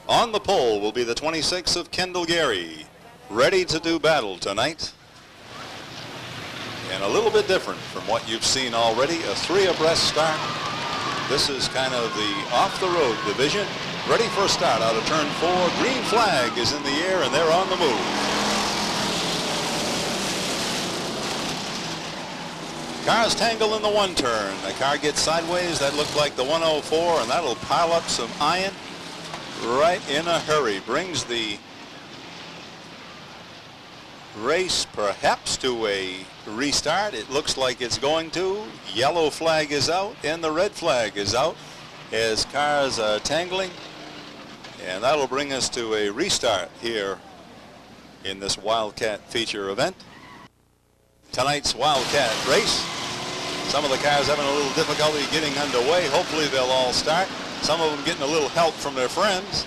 Speaker 1: On the pole will be the 26 of Kendall Gary. Ready to do battle tonight. And a little bit different from what you've seen already. A 3 abreast start. This is kind of the off-the-road division. Ready for a start out of turn 4. Green flag is in the air and they're on the move. Cars tangle in the 1 turn. The car gets sideways. That looked like the 104, and that'll pile up some iron right in a hurry. Brings the race perhaps to a restart. It looks like it's going to. Yellow flag is out and the red flag is out as cars are tangling, and that'll bring us to a restart here in this Wildcat feature event. Tonight's Wildcat race. Some of the cars having a little difficulty getting underway. Hopefully they'll all start. Some of them getting a little help from their friends.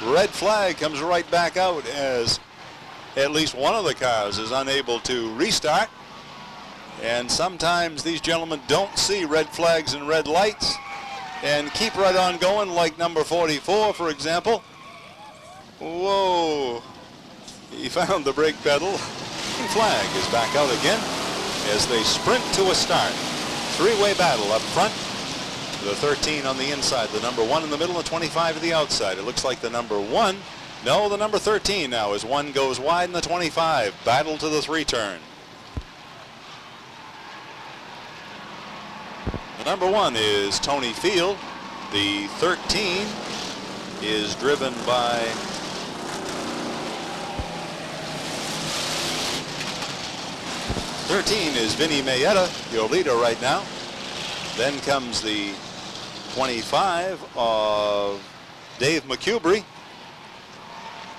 Speaker 1: Red flag comes right back out as at least one of the cars is unable to restart. And sometimes these gentlemen don't see red flags and red lights and keep right on going, like number 44, for example. Whoa. He found the brake pedal. Green flag is back out again as they sprint to a start. 3-way battle up front. The 13 on the inside, the number 1 in the middle, and 25 to the outside. It looks like the number 1, no, the number 13 now as 1 goes wide and the 25. Battle to the 3-turn. The number 1 is Tony Field. The 13 is driven by Vinny Mayetta, your leader right now. Then comes the 25 of Dave McCubry.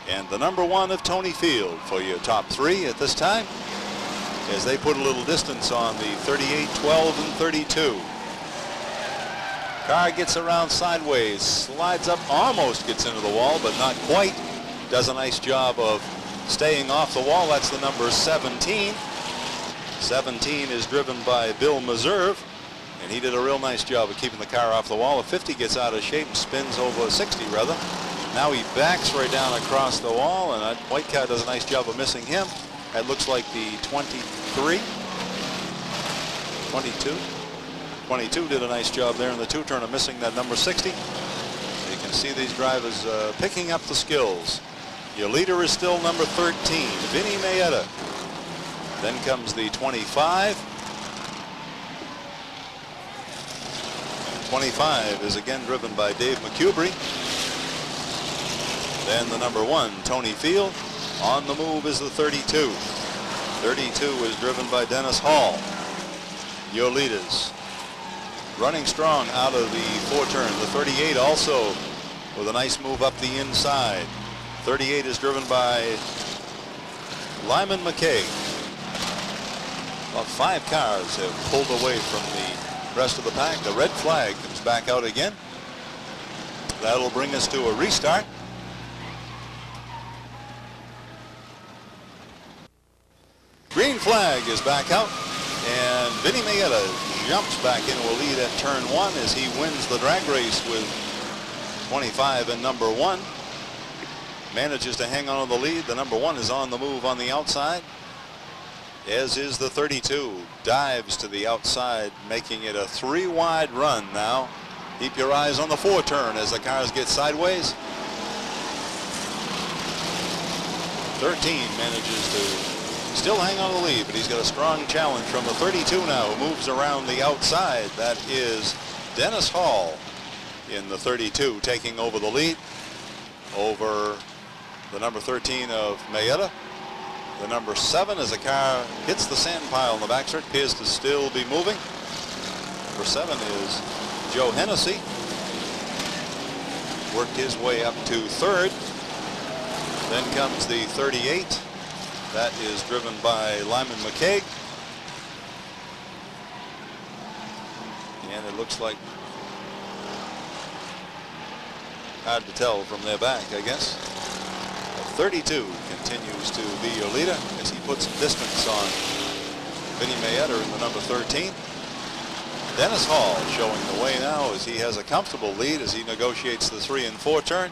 Speaker 1: And the number 1 of Tony Field for your top 3 at this time, as they put a little distance on the 38, 12, and 32. Car gets around sideways, slides up, almost gets into the wall, but not quite. Does a nice job of staying off the wall. That's the number 17. 17 is driven by Bill Meserve, and he did a real nice job of keeping the car off the wall. A 50 gets out of shape and spins over 60 rather. Now he backs right down across the wall, and that white car does a nice job of missing him. That looks like the 23, 22. 22 did a nice job there in the two-turn of missing that number 60. You can see these drivers picking up the skills. Your leader is still number 13, Vinny Mayetta. Then comes the 25. 25 is again driven by Dave McCubry. Then the number 1, Tony Field. On the move is the 32. 32 is driven by Dennis Hall. Your leaders running strong out of the 4-turn. The 38 also with a nice move up the inside. 38 is driven by Lyman McKay. About 5 cars have pulled away from the rest of the pack. The red flag comes back out again. That'll bring us to a restart. Green flag is back out, and Vinny Mayetta jumps back into a lead at turn 1 as he wins the drag race with 25 and number 1. Manages to hang on to the lead. The number 1 is on the move on the outside, as is the 32. Dives to the outside, making it a 3-wide run now. Keep your eyes on the 4-turn as the cars get sideways. 13 manages to still hang on the lead, but he's got a strong challenge from the 32 now, who moves around the outside. That is Dennis Hall in the 32, taking over the lead over the number 13 of Mayetta. The number 7, as the car hits the sand pile in the backstretch, appears to still be moving. Number 7 is Joe Hennessy. Worked his way up to 3rd. Then comes the 38. That is driven by Lyman McKay. And it looks like, hard to tell from their back, I guess. 32 continues to be your leader as he puts distance on Vinny Mayetta in the number 13. Dennis Hall showing the way now as he has a comfortable lead as he negotiates the 3 and 4 turn.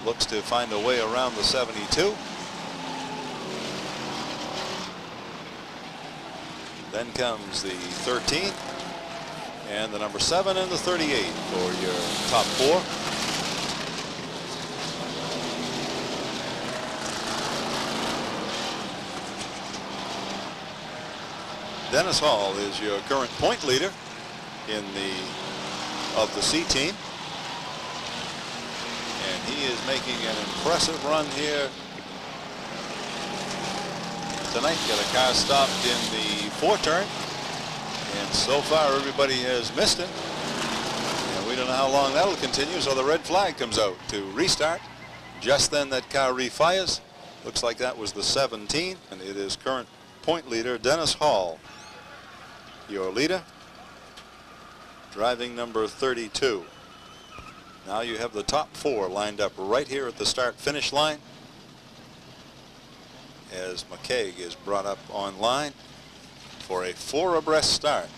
Speaker 1: Looks to find a way around the 72. Then comes the 13 and the number 7 and the 38 for your top 4. Dennis Hall is your current point leader in of the C team, and he is making an impressive run here tonight. Got a car stopped in the 4-turn, and so far everybody has missed him, and we don't know how long that'll continue, so the red flag comes out to restart. Just then that car refires. Looks like that was the 17, and it is current point leader Dennis Hall, your leader, driving number 32. Now you have the top 4 lined up right here at the start-finish line as McKay is brought up on line for a 4 abreast start.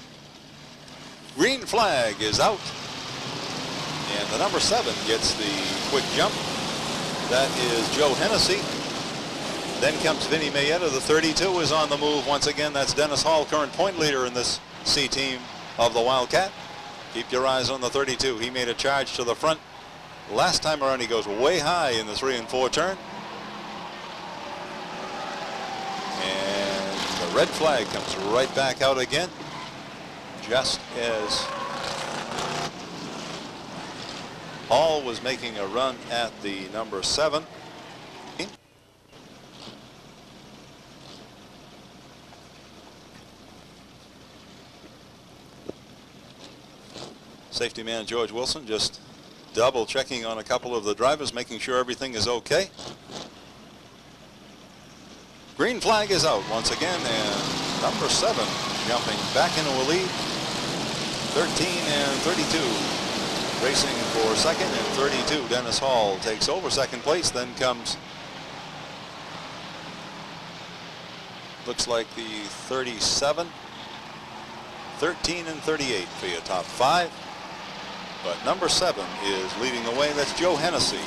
Speaker 1: Green flag is out, and the number 7 gets the quick jump. That is Joe Hennessy. Then comes Vinny Mayetta. The 32 is on the move once again. That's Dennis Hall, current point leader in this C team of the Wildcat. Keep your eyes on the 32. He made a charge to the front last time around. He goes way high in the 3 and 4 turn. And the red flag comes right back out again, just as Hall was making a run at the number 7. Safety man George Wilson just double checking on a couple of the drivers, making sure everything is okay. Green flag is out once again, and number 7 jumping back into a lead. 13 and 32 racing for second, and 32 Dennis Hall takes over second place. Then comes, looks like the 37, 13 and 38 for your top 5. But number 7 is leading the way. That's Joe Hennessy.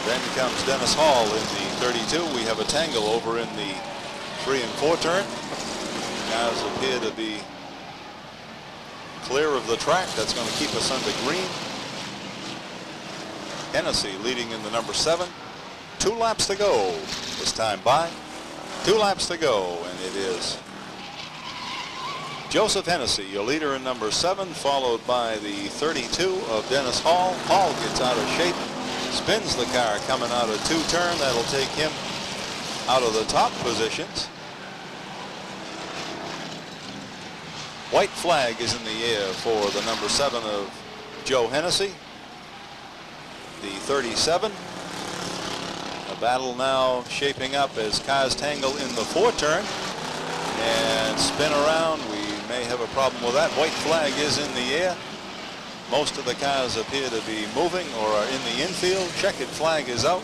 Speaker 1: Then comes Dennis Hall in the 32. We have a tangle over in the 3 and 4 turn. Guys appear to be clear of the track. That's going to keep us under green. Hennessy leading in the number 7. 2 laps to go this time by. 2 laps to go, and it is Joseph Hennessy, your leader in number 7, followed by the 32 of Dennis Hall. Hall gets out of shape, spins the car coming out of 2 turn. That'll take him out of the top positions. White flag is in the air for the number 7 of Joe Hennessy. The 37. A battle now shaping up as cars tangle in the 4 turn and spin around. We may have a problem with that. White flag is in the air. Most of the cars appear to be moving or are in the infield. Checkered flag is out.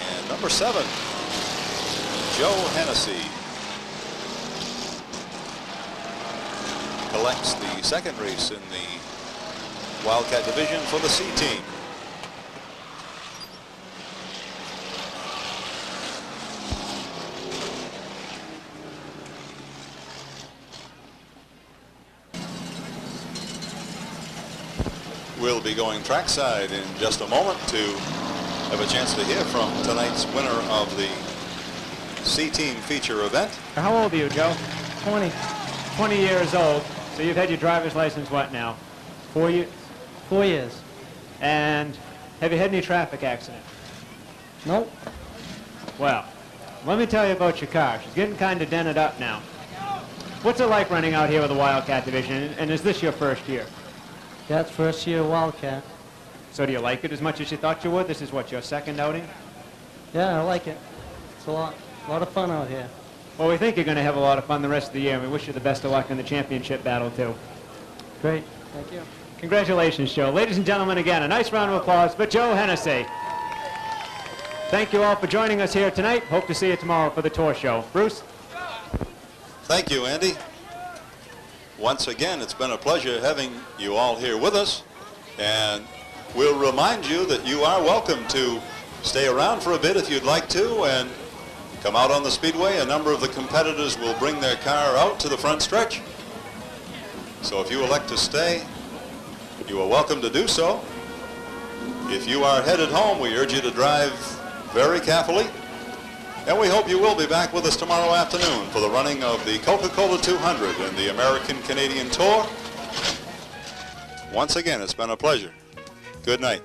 Speaker 1: And number 7, Joe Hennessy, collects the second race in the Wildcat division for the C team. We'll be going trackside in just a moment to have a chance to hear from tonight's winner of the C-Team feature event.
Speaker 2: How old are you, Joe?
Speaker 3: 20.
Speaker 2: 20 years old. So you've had your driver's license, what now? 4 years?
Speaker 3: 4 years.
Speaker 2: And have you had any traffic accidents?
Speaker 3: Nope.
Speaker 2: Well, let me tell you about your car. She's getting kind of dented up now. What's it like running out here with the Wildcat division, and is this your first year?
Speaker 3: That's first year Wildcat.
Speaker 2: So do you like it as much as you thought you would? This is what, your second outing?
Speaker 3: Yeah, I like it. It's a lot of fun out here.
Speaker 2: Well, we think you're going to have a lot of fun the rest of the year, and we wish you the best of luck in the championship battle, too.
Speaker 3: Great. Thank you.
Speaker 2: Congratulations, Joe. Ladies and gentlemen, again, a nice round of applause for Joe Hennessy. Thank you all for joining us here tonight. Hope to see you tomorrow for the tour show. Bruce?
Speaker 1: Thank you, Andy. Once again, it's been a pleasure having you all here with us, and we'll remind you that you are welcome to stay around for a bit if you'd like to and come out on the Speedway. A number of the competitors will bring their car out to the front stretch. So if you elect to stay, you are welcome to do so. If you are headed home, we urge you to drive very carefully. And we hope you will be back with us tomorrow afternoon for the running of the Coca-Cola 200 and the American-Canadian Tour. Once again, it's been a pleasure. Good night.